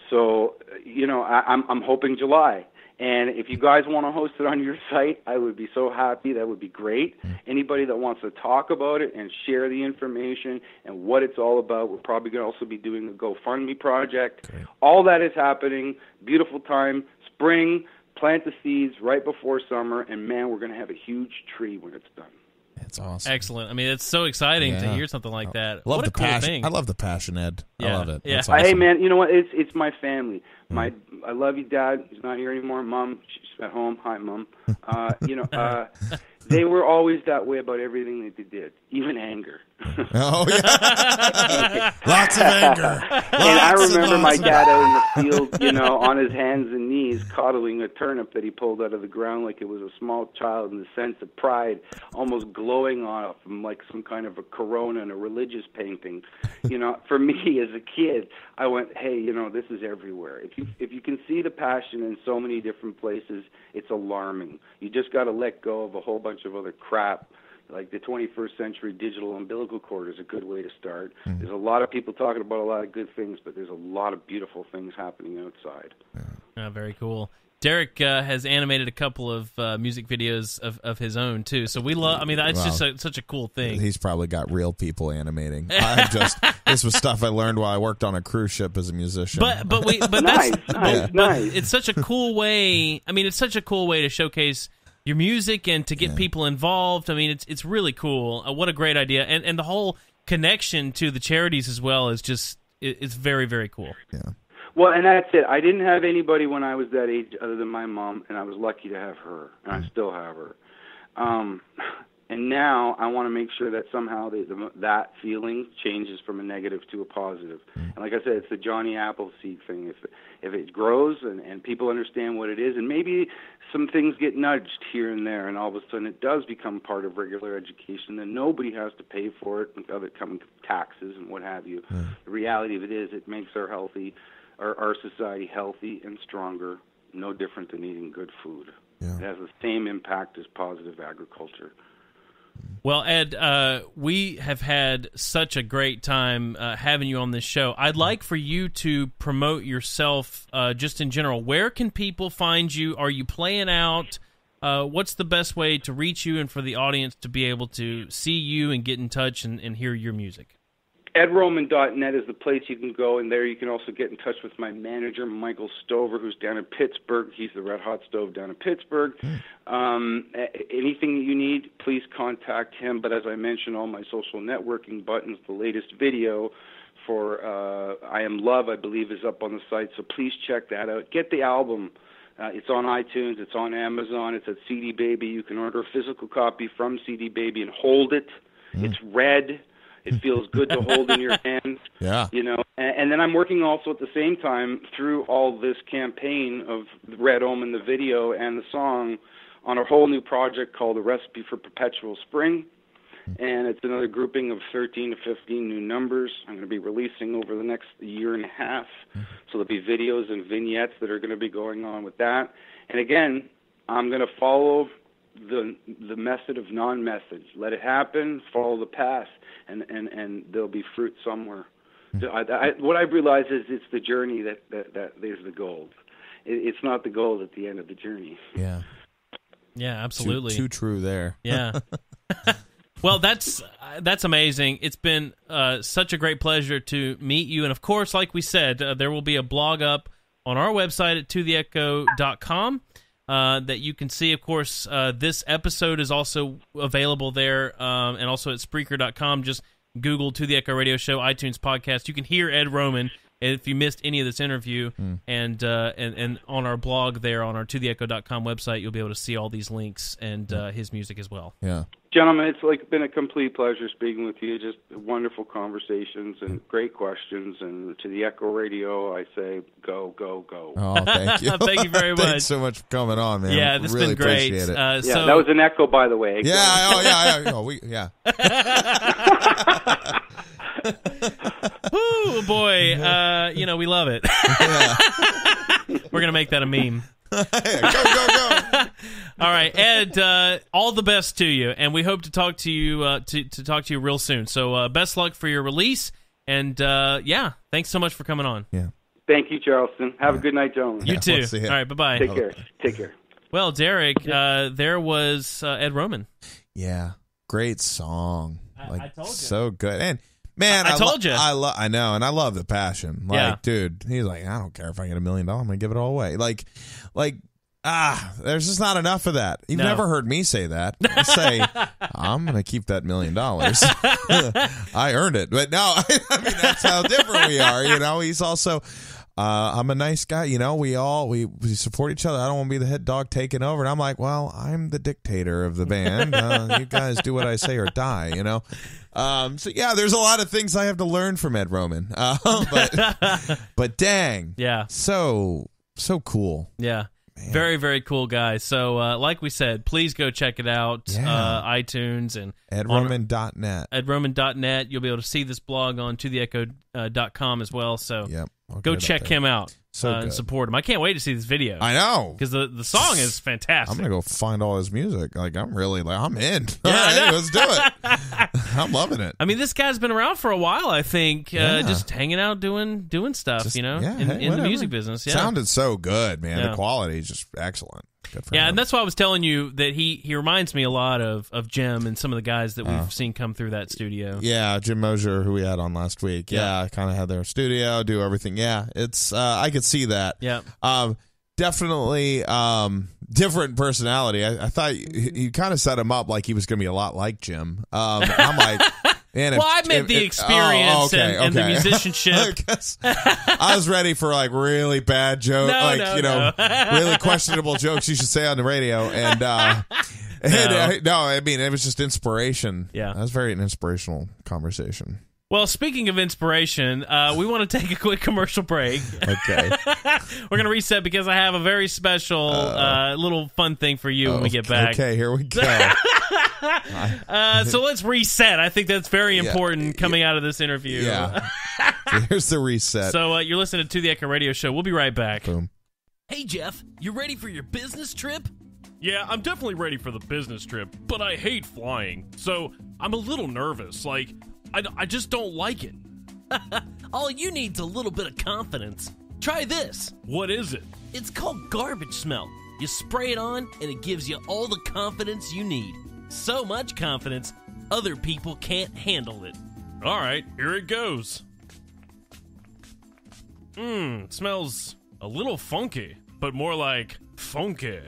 So, you know, I'm hoping July. And if you guys want to host it on your site, I would be so happy. That would be great. Anybody that wants to talk about it and share the information and what it's all about, we're probably going to also be doing a GoFundMe project. All that is happening. Beautiful time. Spring, plant the seeds right before summer, and, man, we're going to have a huge tree when it's done. It's awesome. Excellent. I mean, it's so exciting to hear something like that. Love what the a cool passion. thing. I love the passion, Ed. I love it. Yeah. That's awesome. Hey, man, you know what? It's my family. I love you, Dad. He's not here anymore. Mom, she's at home. Hi, Mom. They were always that way about everything that they did, even anger. Oh, yeah. Lots of anger. And I remember my dad out in the field, you know, on his hands and knees, coddling a turnip that he pulled out of the ground like it was a small child, in the sense of pride, almost glowing off him like some kind of a corona in a religious painting. You know, for me as a kid, I went, hey, you know, this is everywhere. If you can see the passion in so many different places, it's alarming. You just got to let go of a whole bunch of other crap. Like the 21st century digital umbilical cord is a good way to start. There's a lot of people talking about a lot of good things, but there's a lot of beautiful things happening outside. Very cool. Derek has animated a couple of music videos of his own too. So we love. I mean, that's just such a cool thing. He's probably got real people animating. This was stuff I learned while I worked on a cruise ship as a musician. But nice. It's such a cool way. I mean, it's such a cool way to showcase your music and to get people involved. I mean, it's really cool. What a great idea, and the whole connection to the charities as well is just it's very, very cool. Yeah. Well, and that's it. I didn't have anybody when I was that age other than my mom, and I was lucky to have her, and I still have her. And now I want to make sure that somehow that feeling changes from a negative to a positive. And like I said, it's the Johnny Appleseed thing. If it grows and people understand what it is, and maybe some things get nudged here and there, and all of a sudden it does become part of regular education, then nobody has to pay for it, other coming taxes and what have you. The reality of it is it makes our society healthy and stronger, no different than eating good food. It has the same impact as positive agriculture. Well, Ed, we have had such a great time having you on this show. I'd like for you to promote yourself just in general. Where can people find you? Are you playing out? What's the best way to reach you and for the audience to be able to see you and get in touch and hear your music? EdRoman.net is the place you can go, and there you can also get in touch with my manager, Michael Stover, who's down in Pittsburgh. He's the Red Hot Stove down in Pittsburgh. Anything you need, please contact him. But as I mentioned, all my social networking buttons, the latest video for I Am Love, I believe, is up on the site, so please check that out. Get the album. It's on iTunes. It's on Amazon. It's at CD Baby. You can order a physical copy from CD Baby and hold it. It's red. It feels good to hold in your hand. Yeah. You know, and then I'm working also at the same time through all this campaign of Red Omen, the video and the song, on a whole new project called A Recipe for Perpetual Spring. And it's another grouping of 13 to 15 new numbers I'm going to be releasing over the next year and a half. So there'll be videos and vignettes that are going to be going on with that. And again, I'm going to follow the method of non-method. Let it happen, follow the path, and there'll be fruit somewhere. What I've realized is it's the journey that is the gold. It's not the gold at the end of the journey. Yeah. Yeah, absolutely. Too true there. Yeah. Well, that's amazing. It's been such a great pleasure to meet you. And, of course, like we said, there will be a blog up on our website at totheecho.com that you can see. Of course, this episode is also available there and also at Spreaker.com. Just Google To The Echo Radio Show, iTunes podcast. You can hear Ed Roman if you missed any of this interview. And on our blog there on our totheecho.com website, you'll be able to see all these links and his music as well. Yeah. Gentlemen, it's been a complete pleasure speaking with you. Just wonderful conversations and great questions. And to the Echo Radio, I say, go, go, go. Oh, thank you. Thank you very much. Thanks so much for coming on, man. Yeah, this has really been great. Appreciate it. Yeah, that was an echo, by the way. Yeah, yeah. Woo, boy. We love it. We're going to make that a meme. Go. All right, Ed, all the best to you, and we hope to talk to you to talk to you real soon. So best luck for your release, and thanks so much for coming on. Yeah. Thank you, Charleston. Have a good night, gentlemen. You too. We'll see you. All right, bye-bye. Take care. Well, Derek, there was Ed Roman. Yeah, great song. I told you. So good. And man, I told you. I know, and I love the passion. Like, Yeah. dude, he's like, I don't care if I get $1 million, I'm gonna give it all away. Like, there's just not enough of that. You've never heard me say that. I say, I'm gonna keep that $1 million. I earned it, but no, I mean that's how different we are. You know, he's also. I'm a nice guy, you know. We support each other. I don't want to be the head dog taking over. And I'm like, well, I'm the dictator of the band. You guys do what I say or die, you know. So yeah, there's a lot of things I have to learn from Ed Roman. But dang, Yeah. so cool. Yeah. Man. Very, very cool guy. So, like we said, please go check it out. Yeah. iTunes and EdRoman.net. EdRoman.net. You'll be able to see this blog on totheecho.com as well. So, Yep. go check him out and good. support him. I can't wait to see this video. I know, because the song is fantastic. I'm gonna go find all his music. Like, I'm in. Yeah, All right, I know. let's do it. I'm loving it. I mean, this guy's been around for a while, I think, just hanging out doing stuff, in the music business. Yeah. Sounded so good, man. Yeah. The quality is just excellent. Good for Yeah, him. and that's why I was telling you that he reminds me a lot of Jim and some of the guys that we've seen come through that studio. Yeah, Jim Mosier, who we had on last week. Yeah, I kind of had their studio, do everything. Yeah, it's I could see that. Yeah. Definitely different personality. I thought you kind of set him up like he was going to be a lot like Jim. I'm like... Man, I meant the experience and the musicianship. I was ready for like really bad jokes, really questionable jokes you should say on the radio. And I mean, it was just inspiration. Yeah, that was very an inspirational conversation. Well, speaking of inspiration, we want to take a quick commercial break. Okay. We're going to reset because I have a very special little fun thing for you when we get back. Okay, here we go. So let's reset. I think that's very important coming out of this interview. Yeah. Here's the reset. So you're listening to The Echo Radio Show. We'll be right back. Boom. Hey, Jeff, you ready for your business trip? Yeah, I'm definitely ready for the business trip, but I hate flying, so I'm a little nervous. Like, I just don't like it. All you need's a little bit of confidence. Try this. What is it? It's called garbage smell. You spray it on, and it gives you all the confidence you need. So much confidence, other people can't handle it. All right, here it goes. Smells a little funky, but more like funky.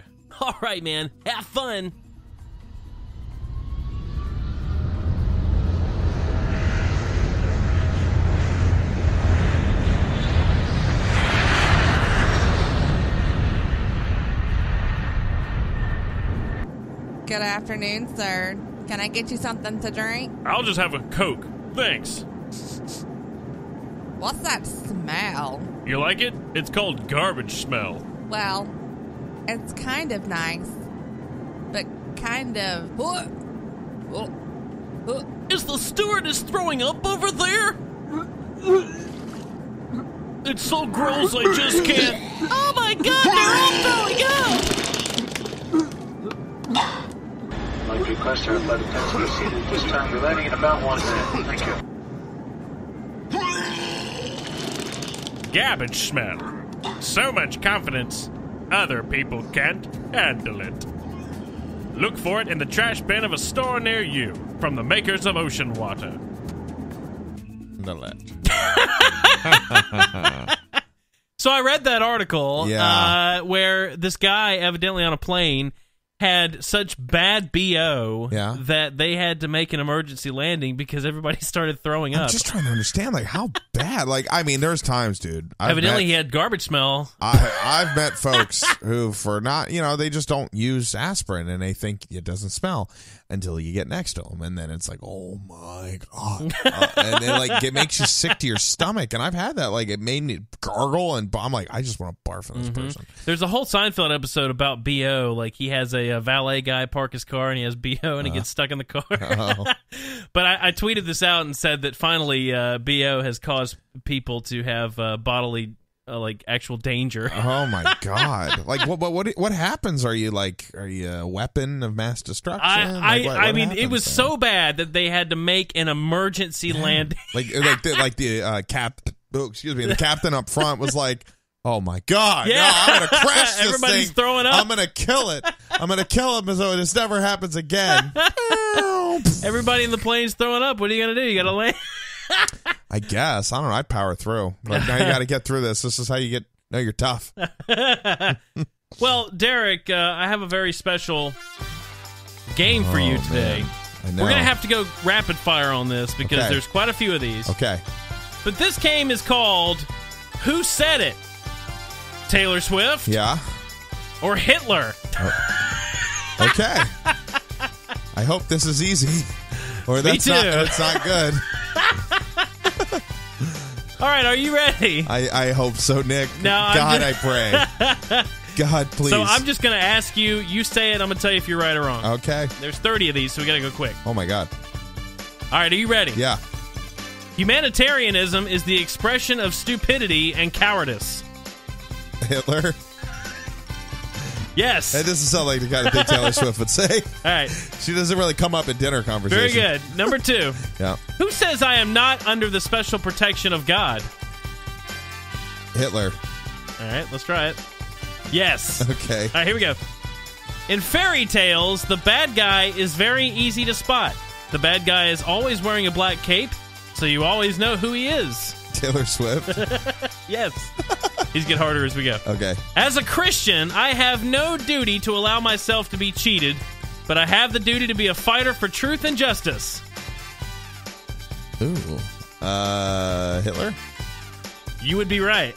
All right, man, have fun. Good afternoon, sir. Can I get you something to drink? I'll just have a Coke. Thanks. What's that smell? You like it? It's called garbage smell. Well, it's kind of nice, but kind of... Is the stewardess throwing up over there? It's so gross, I just can't. Oh my God, they're all throwing up! I'd like to request our flight attendants to be seated at this time. We're landing in about 1 minute. Thank you. Garbage smell. So much confidence, other people can't handle it. Look for it in the trash bin of a store near you, from the makers of ocean water. So I read that article where this guy, evidently on a plane, had such bad BO that they had to make an emergency landing because everybody started throwing up. I'm just trying to understand, like, how bad. Like, I mean, there's times, dude. Evidently, he had garbage smell. I've met folks who, for not, they just don't use aspirin and they think it doesn't smell until you get next to them, and then it's like, oh my God, and then like it makes you sick to your stomach. And I've had that, like, it made me gargle, and I'm like, I just want to barf on this person. There's a whole Seinfeld episode about BO. Like, he has a valet guy park his car, and he has BO, and he gets stuck in the car. But I tweeted this out and said that finally BO has caused people to have bodily like actual danger. Oh my God! Like what happens? Are you a weapon of mass destruction? I mean, it was so bad that they had to make an emergency landing. The captain up front was like, oh my God! Yeah, no, I'm gonna crash this Everybody's thing. throwing up. I'm gonna kill it. I'm gonna kill him so this never happens again. Everybody in the plane's throwing up. What are you gonna do? You gotta land. I guess. I don't know. I'd power through. Like, now you got to get through this. This is how you know you're tough. Well, Derek, I have a very special game for you today. I know. We're going to have to go rapid fire on this because there's quite a few of these. Okay. But this game is called Who Said It? Taylor Swift? Yeah. Or Hitler? Okay. I hope this is easy. Or that's it's not good. All right, are you ready? I hope so, Nick. No, I pray. God, please. So I'm just going to ask you. You say it. I'm going to tell you if you're right or wrong. Okay. There's 30 of these, so we got to go quick. Oh, my God. All right, are you ready? Yeah. Humanitarianism is the expression of stupidity and cowardice. Hitler? Yes. That doesn't sound like the kind of thing Taylor Swift would say. All right. She doesn't really come up in dinner conversation. Very good. Number 2. Yeah. Who says I am not under the special protection of God? Hitler. All right, let's try it. Yes. Okay. All right, here we go. In fairy tales, the bad guy is very easy to spot. The bad guy is always wearing a black cape, so you always know who he is. Taylor Swift? Yes. These get harder as we go. Okay. As a Christian, I have no duty to allow myself to be cheated, but I have the duty to be a fighter for truth and justice. Ooh. Hitler? You would be right.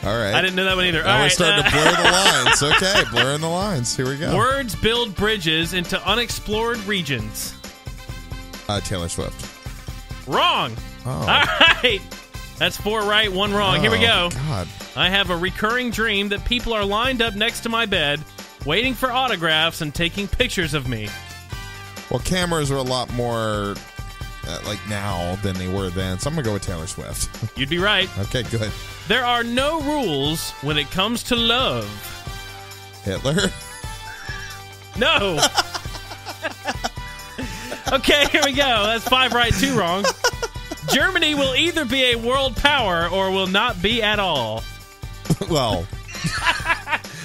All right. I didn't know that one either. Now we're starting to blur the lines. Okay, blurring the lines. Here we go. Words build bridges into unexplored regions. Taylor Swift. Wrong. Oh. All right. That's 4 right, 1 wrong. Here we go. God. I have a recurring dream that people are lined up next to my bed, waiting for autographs and taking pictures of me. Well, cameras are a lot more like now than they were then, so I'm going to go with Taylor Swift. You'd be right. Okay, good. There are no rules when it comes to love. Hitler. No. Okay, here we go. That's 5 right, 2 wrong. Germany will either be a world power or will not be at all. Well,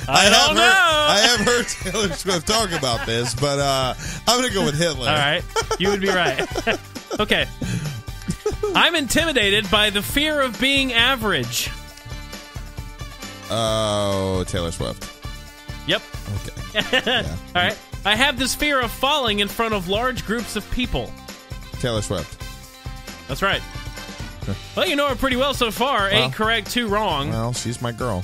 I have heard Taylor Swift talk about this, but I'm going to go with Hitler. All right. You would be right. Okay. I'm intimidated by the fear of being average. Oh, Taylor Swift. Yep. Okay. Yeah. All right. I have this fear of falling in front of large groups of people. Taylor Swift. That's right. Well, you know her pretty well so far. Well, 8 correct, 2 wrong. Well, she's my girl.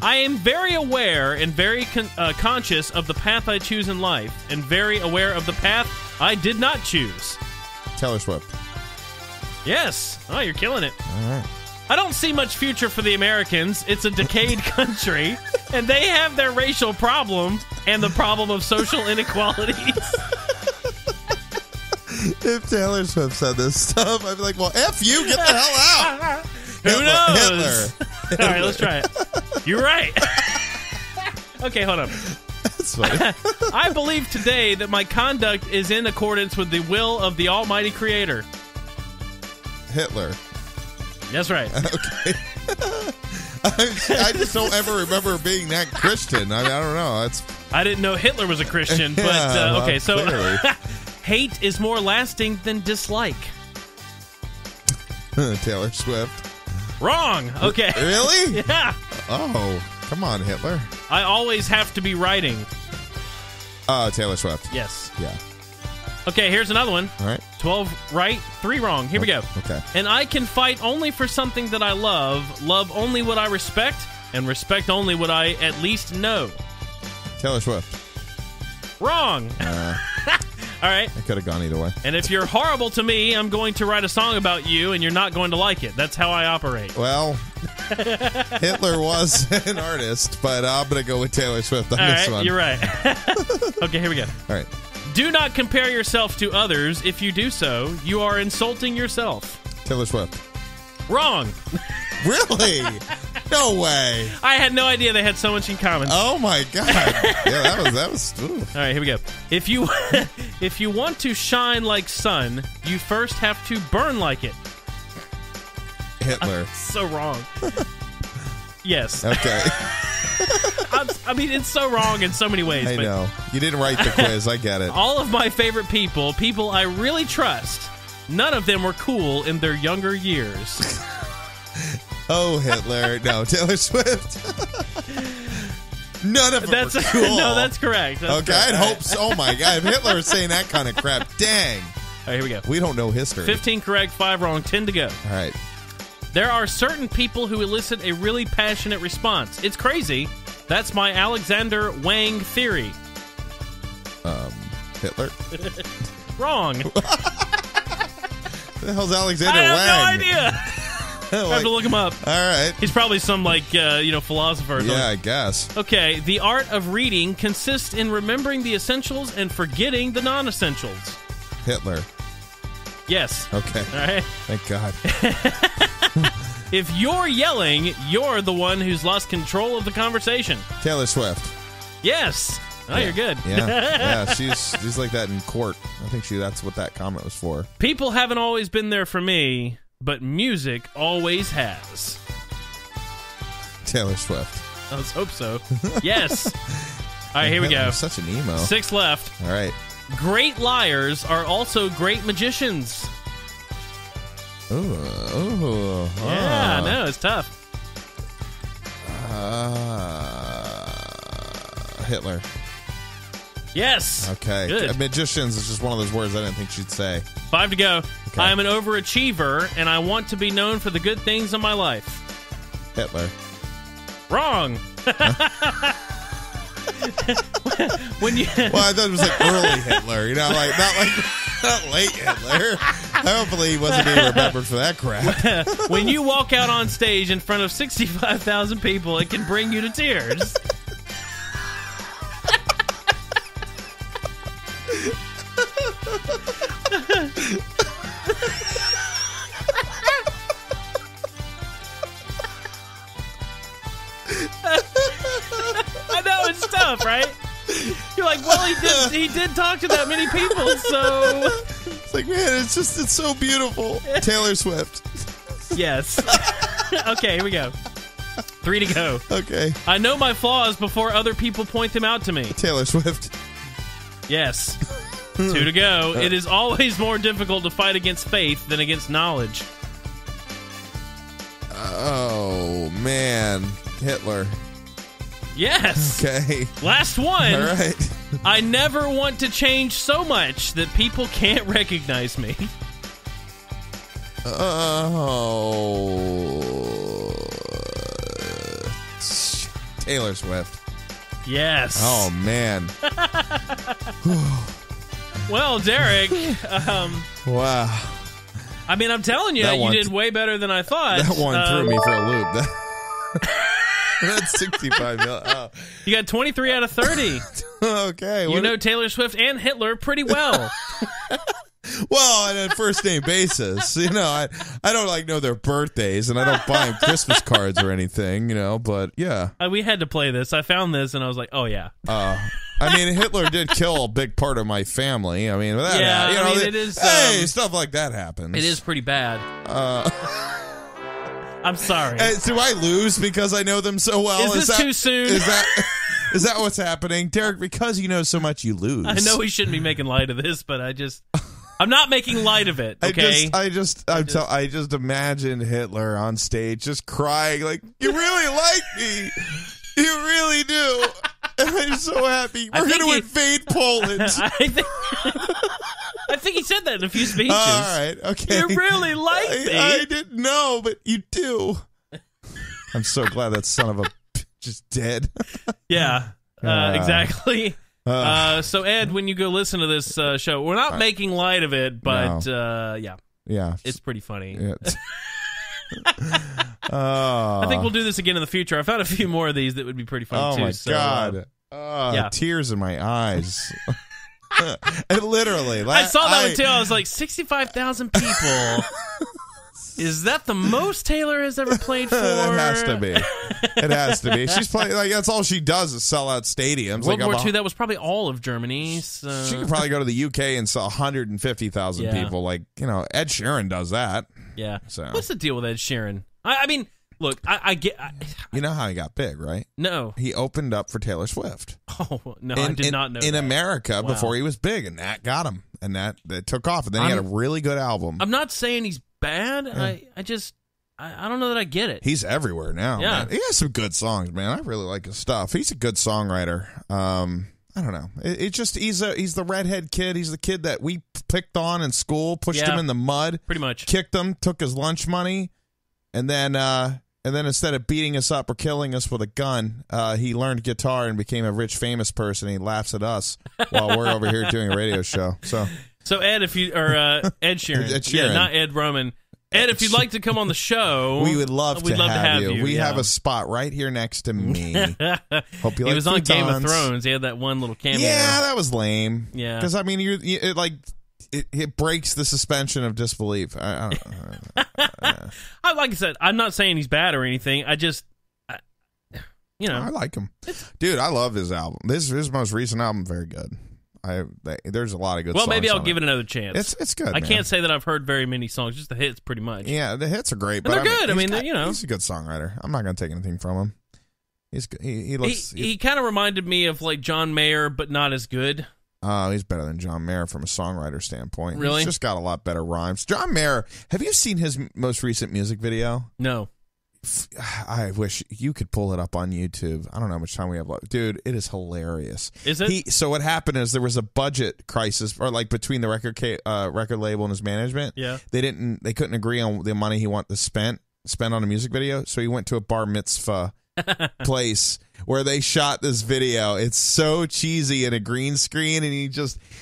I am very aware and very conscious of the path I choose in life, and very aware of the path I did not choose. Taylor Swift. Yes. Oh, you're killing it. All right. I don't see much future for the Americans. It's a decayed country, and they have their racial problem and the problem of social inequalities. If Taylor Swift said this stuff, I'd be like, well, F you, get the hell out. Who knows? Hitler. All right, let's try it. You're right. Okay, hold on. That's funny. I believe today that my conduct is in accordance with the will of the Almighty Creator. Hitler. That's right. Okay. I just don't ever remember being that Christian. I mean, I don't know. I didn't know Hitler was a Christian, but well, okay, so clearly. hate is more lasting than dislike. Taylor Swift. Wrong. Okay. Really? Yeah. Oh, come on, Hitler. I always have to be writing. Taylor Swift. Yes. Yeah. Okay, here's another one. All right. 12 right, 3 wrong. Here we go. Okay. And I can fight only for something that I love only what I respect, and respect only what I at least know. Taylor Swift. Wrong. All right. I could have gone either way. And if you're horrible to me, I'm going to write a song about you, and you're not going to like it. That's how I operate. Well, Hitler was an artist, but I'm going to go with Taylor Swift on All this right, one. you're right. Okay, here we go. All right. Do not compare yourself to others. If you do so, you are insulting yourself. Taylor Swift. Wrong. Really? No way. I had no idea they had so much in common. Oh my God. Yeah, that was. Ooh. All right, here we go. If you want to shine like sun, you first have to burn like it. Hitler. So wrong. Yes. Okay. I mean, it's so wrong in so many ways. I but know. You didn't write the quiz. I get it. all of my favorite people I really trust, none of them were cool in their younger years. Oh, Hitler. No, Taylor Swift. None of them were cool. No, that's correct. That's okay, correct. I'd hope so. Oh, my God. If Hitler is saying that kind of crap, dang. All right, here we go. We don't know history. 15 correct, 5 wrong, 10 to go. All right. There are certain people who elicit a really passionate response. It's crazy. That's my Alexander Wang theory. Hitler? Wrong. Who the hell's Alexander Wang? I have no idea. I have to look him up. All right. He's probably some, philosopher. Yeah, I guess. Okay, the art of reading consists in remembering the essentials and forgetting the non-essentials. Hitler. Yes. Okay. All right. Thank God. If you're yelling, you're the one who's lost control of the conversation. Taylor Swift. Yes. Oh, yeah. You're good. Yeah. She's like that in court. I think that's what that comment was for. People haven't always been there for me, but music always has. Taylor Swift. Let's hope so. Yes. All right, here we go. I'm such an emo. 6 left. All right. Great liars are also great magicians. Ooh. Yeah, no, it's tough. Hitler. Yes. Okay. Good. Magicians is just one of those words I didn't think she'd say. 5 to go. Okay. I am an overachiever, and I want to be known for the good things in my life. Hitler. Wrong. When you Well, I thought it was like early Hitler, not late Hitler. Hopefully he wasn't being remembered for that crap. when you walk out on stage in front of 65,000 people, it can bring you to tears. I know enough, right? You're like, well, he did talk to that many people, so it's like, man, it's so beautiful. Taylor Swift. Yes. Okay, here we go. 3 to go. Okay. I know my flaws before other people point them out to me. Taylor Swift. Yes. 2 to go. It is always more difficult to fight against faith than against knowledge. Oh, man. Hitler. Yes. Okay. Last one. All right. I never want to change so much that people can't recognize me. Oh. Taylor Swift. Yes. Oh, man. Well, Derek, Wow. I mean, I'm telling you, you did way better than I thought. That one threw me for a loop. That's 65 million. Oh. You got 23 out of 30. Okay. You know Taylor Swift and Hitler pretty well. Well, on a first name basis, I don't know their birthdays, and I don't buy them Christmas cards or anything, But yeah, we had to play this. I found this, and I was like, oh yeah. I mean, Hitler did kill a big part of my family. I mean, it is. Hey, stuff like that happens. It is pretty bad. I'm sorry. Do I lose because I know them so well? Is this too soon? Is that what's happening, Derek? Because you know so much, you lose. I know we shouldn't be making light of this, but I'm not making light of it. Okay. I just imagine Hitler on stage just crying like, "You really like me, you really do." And I'm so happy. We're going to invade Poland. I think he said that in a few speeches. All right, okay. You really like me. I didn't know, but you do. I'm so glad that son of a just dead. Yeah, exactly. So, Ed, when you go listen to this show, we're not making light of it, but yeah, it's pretty funny. Yeah. I think we'll do this again in the future. I found a few more of these that would be pretty fun too. Oh my God! Tears in my eyes. And literally, I saw that one too. I was like, 65,000 people. Is that the most Taylor has ever played for? It has to be. It has to be. She's playing that's all she does is sell out stadiums. World War II, that was probably all of Germany. So. She could probably go to the UK and sell 150,000 people. Like Ed Sheeran does that. Yeah. So what's the deal with Ed Sheeran? I mean, look, I get. You know how he got big, right? No. He opened up for Taylor Swift. Oh no, I did not know. In that. America, before he was big, and that got him, and that took off, and then he had a really good album. I'm not saying he's bad. Yeah. I don't know that I get it. He's everywhere now. Yeah. Man. He has some good songs, man. I really like his stuff. He's a good songwriter. I don't know. He's the redhead kid. He's the kid that we picked on in school, pushed him in the mud, pretty much, kicked him, took his lunch money, and then instead of beating us up or killing us with a gun, he learned guitar and became a rich, famous person. He laughs at us while we're over here doing a radio show. So Ed, Ed Sheeran, Ed Sheeran. Yeah, not Ed Roman. Ed, if you'd like to come on the show, we would love to have you. We yeah. have a spot right here next to me. Hope you like He was on futons. Game of Thrones. He had that one little cameo. Yeah, that was lame. Yeah, because I mean, it breaks the suspension of disbelief. Like I said, I'm not saying he's bad or anything. I like him, dude. I love his album. His most recent album, very good. There's a lot of good. Well, songs maybe I'll on give it another chance. It's good. I can't say that I've heard very many songs, just the hits, pretty much. Yeah, the hits are great, but they're good. He's a good songwriter. I'm not going to take anything from him. He's good. He kind of reminded me of like John Mayer, but not as good. He's better than John Mayer from a songwriter standpoint. Really? He's just got a lot better rhymes. John Mayer, have you seen his most recent music video? No. I wish you could pull it up on YouTube. I don't know how much time we have left. Dude, it is hilarious. Is it? So what happened is there was a budget crisis between the record label and his management. Yeah. They couldn't agree on the money he wanted to spend on a music video, so he went to a bar mitzvah place where they shot this video. It's so cheesy in a green screen, and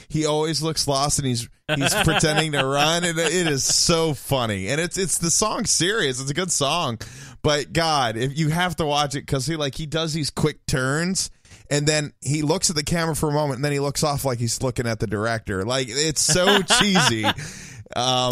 he always looks lost, and he's pretending to run, and it is so funny. And it's the song Serious. It's a good song, but God, if you have to watch it because he does these quick turns, and then he looks at the camera for a moment, and then he looks off like he's looking at the director. Like, it's so cheesy.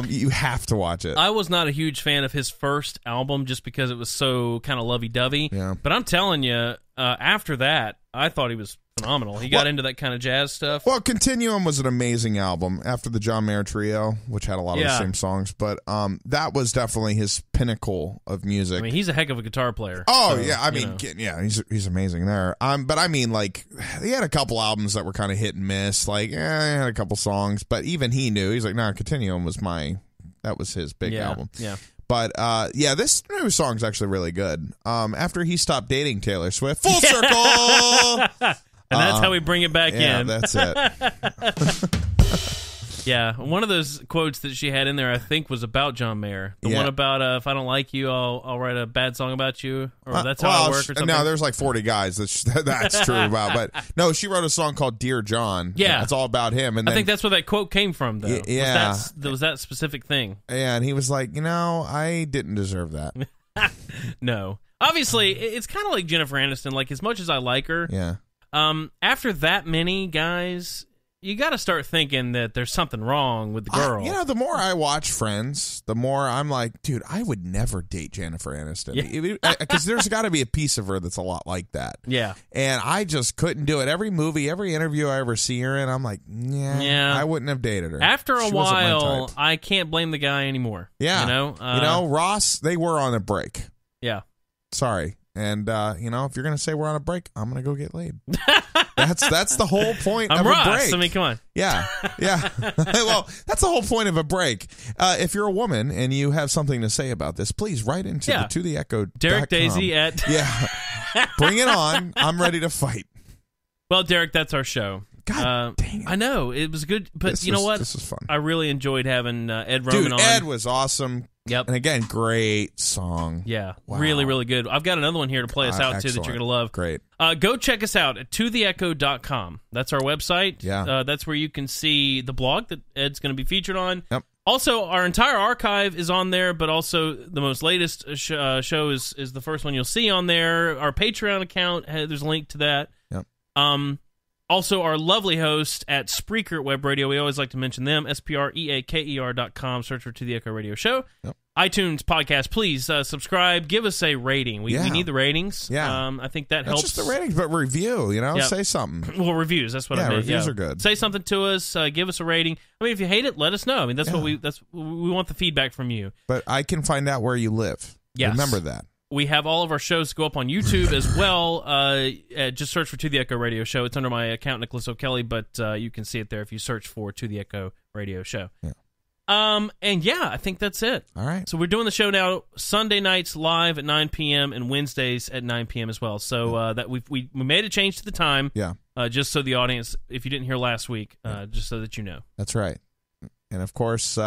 You have to watch it. I was not a huge fan of his first album just because it was so kind of lovey-dovey. Yeah. But I'm telling you, after that, I thought he was phenomenal. He got into that kind of jazz stuff. Well, Continuum was an amazing album after the John Mayer Trio, which had a lot of the same songs, but that was definitely his pinnacle of music. I mean, he's a heck of a guitar player. Oh, so, yeah. I mean, he's amazing there. But I mean, like, he had a couple albums that were kind of hit and miss. Like, he had a couple songs, but even he knew. He's like, nah, Continuum was that was his big album. Yeah. But, this new song's actually really good. After he stopped dating Taylor Swift, full circle! And that's how we bring it back in. Yeah, that's it. Yeah, one of those quotes that she had in there, I think, was about John Mayer. The one about, if I don't like you, I'll write a bad song about you, or that's how I work, or something. No, there's like 40 guys that's true about. But, no, she wrote a song called Dear John. Yeah. It's all about him. And then, I think that's where that quote came from, though. Yeah. Was that specific thing. Yeah, and he was like, I didn't deserve that. No. Obviously, it's kind of like Jennifer Aniston. Like, as much as I like her, after that many guys, you got to start thinking that there's something wrong with the girl. The more I watch Friends, the more I'm like, dude, I would never date Jennifer Aniston. Because there's got to be a piece of her that's a lot like that. Yeah. And I just couldn't do it. Every movie, every interview I ever see her in, I'm like, I wouldn't have dated her. After a while, I can't blame the guy anymore. Yeah. Ross, they were on a break. Yeah. Sorry. And, if you're going to say we're on a break, I'm going to go get laid. That's the whole point of Ross. a break. I mean, come on. Yeah. Well, that's the whole point of a break. If you're a woman and you have something to say about this, please write into the To The Echo. Derek Daisy at... Yeah. Bring it on. I'm ready to fight. Well, Derek, that's our show. God dang it. I know. It was good, but you know what? This was fun. I really enjoyed having Ed Roman on. Ed was awesome. Yep. And again, great song. Yeah. Wow. Really, really good. I've got another one here to play us out, too, that you're going to love. Great. Go check us out at totheecho.com. That's our website. Yeah. That's where you can see the blog that Ed's going to be featured on. Yep. Also, our entire archive is on there, but also the most latest show is the first one you'll see on there. Our Patreon account, there's a link to that. Yep. Also, our lovely host at Spreaker Web Radio. We always like to mention them. SPREAKER.com. Search for To The Echo Radio Show. Yep. iTunes podcast. Please subscribe. Give us a rating. We need the ratings. Yeah. I think that helps. Not just the ratings, but review. Say something. Well, reviews. That's what I meant. Reviews are good. Say something to us. Give us a rating. I mean, if you hate it, let us know. I mean, we want the feedback from you. But I can find out where you live. Yes. Remember that. We have all of our shows go up on YouTube as well. Just search for To The Echo Radio Show. It's under my account, Nicholas O'Kelly, but you can see it there if you search for To The Echo Radio Show. Yeah. I think that's it. All right. So we're doing the show now Sunday nights live at 9 p.m. and Wednesdays at 9 p.m. as well. So that we made a change to the time. Yeah. Just so the audience, if you didn't hear last week, just so that you know. That's right. And, of course,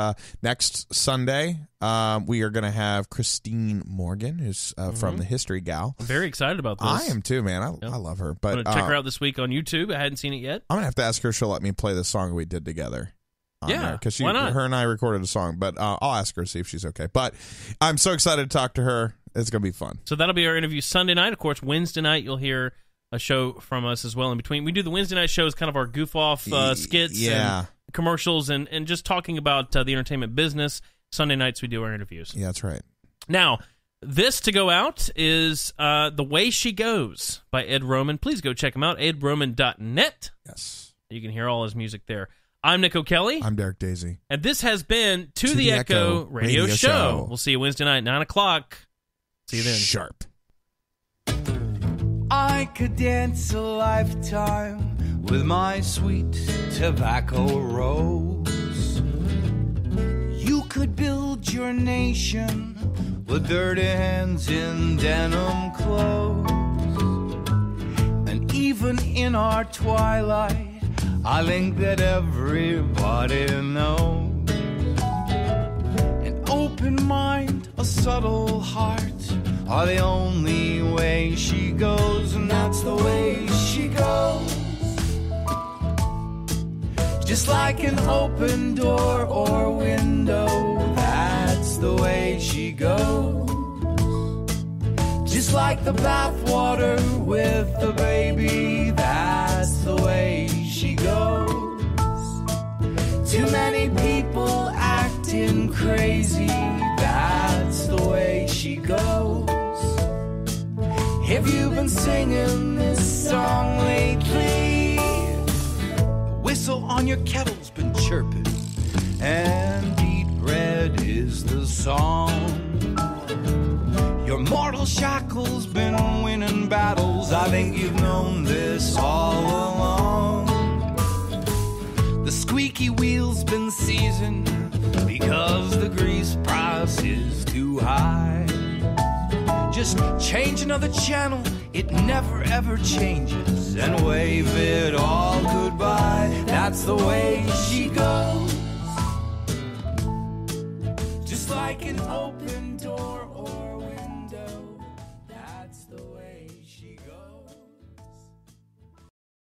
next Sunday, we are going to have Christine Morgan, who's from the History Gal. I'm very excited about this. I am, too, man. I love her. But I'm going to check her out this week on YouTube. I hadn't seen it yet. I'm going to have to ask her if she'll let me play the song we did together. Because why not? Her and I recorded a song, but I'll ask her to see if she's okay. But I'm so excited to talk to her. It's going to be fun. So that'll be our interview Sunday night. Of course, Wednesday night, you'll hear a show from us as well in between. We do the Wednesday night show as kind of our goof-off skits and commercials and just talking about the entertainment business. Sunday nights, we do our interviews. Yeah, that's right. Now, this to go out is The Way She Goes by Ed Roman. Please go check him out, edroman.net. Yes. You can hear all his music there. I'm Nick O'Kelly. I'm Derek Daisy. And this has been To The Echo Radio Show. We'll see you Wednesday night, 9 o'clock. See you then. Sharp. I could dance a lifetime with my sweet tobacco rose. You could build your nation with dirty hands in denim clothes. And even in our twilight, I think that everybody knows. An open mind, a subtle heart are the only way she goes, and that's the way she goes. Just like an open door or window, that's the way she goes. Just like the bathwater with the baby, that's the way she goes. Too many people acting crazy, that's the way she goes. Have you been singing this song lately? The whistle on your kettle's been chirping, and beat red is the song. Your mortal shackle's been winning battles. I think you've known this all along. The squeaky wheel's been seasoned because the grease price is too high. Just change another channel, it never ever changes, and wave it all goodbye. That's the way she goes, just like an open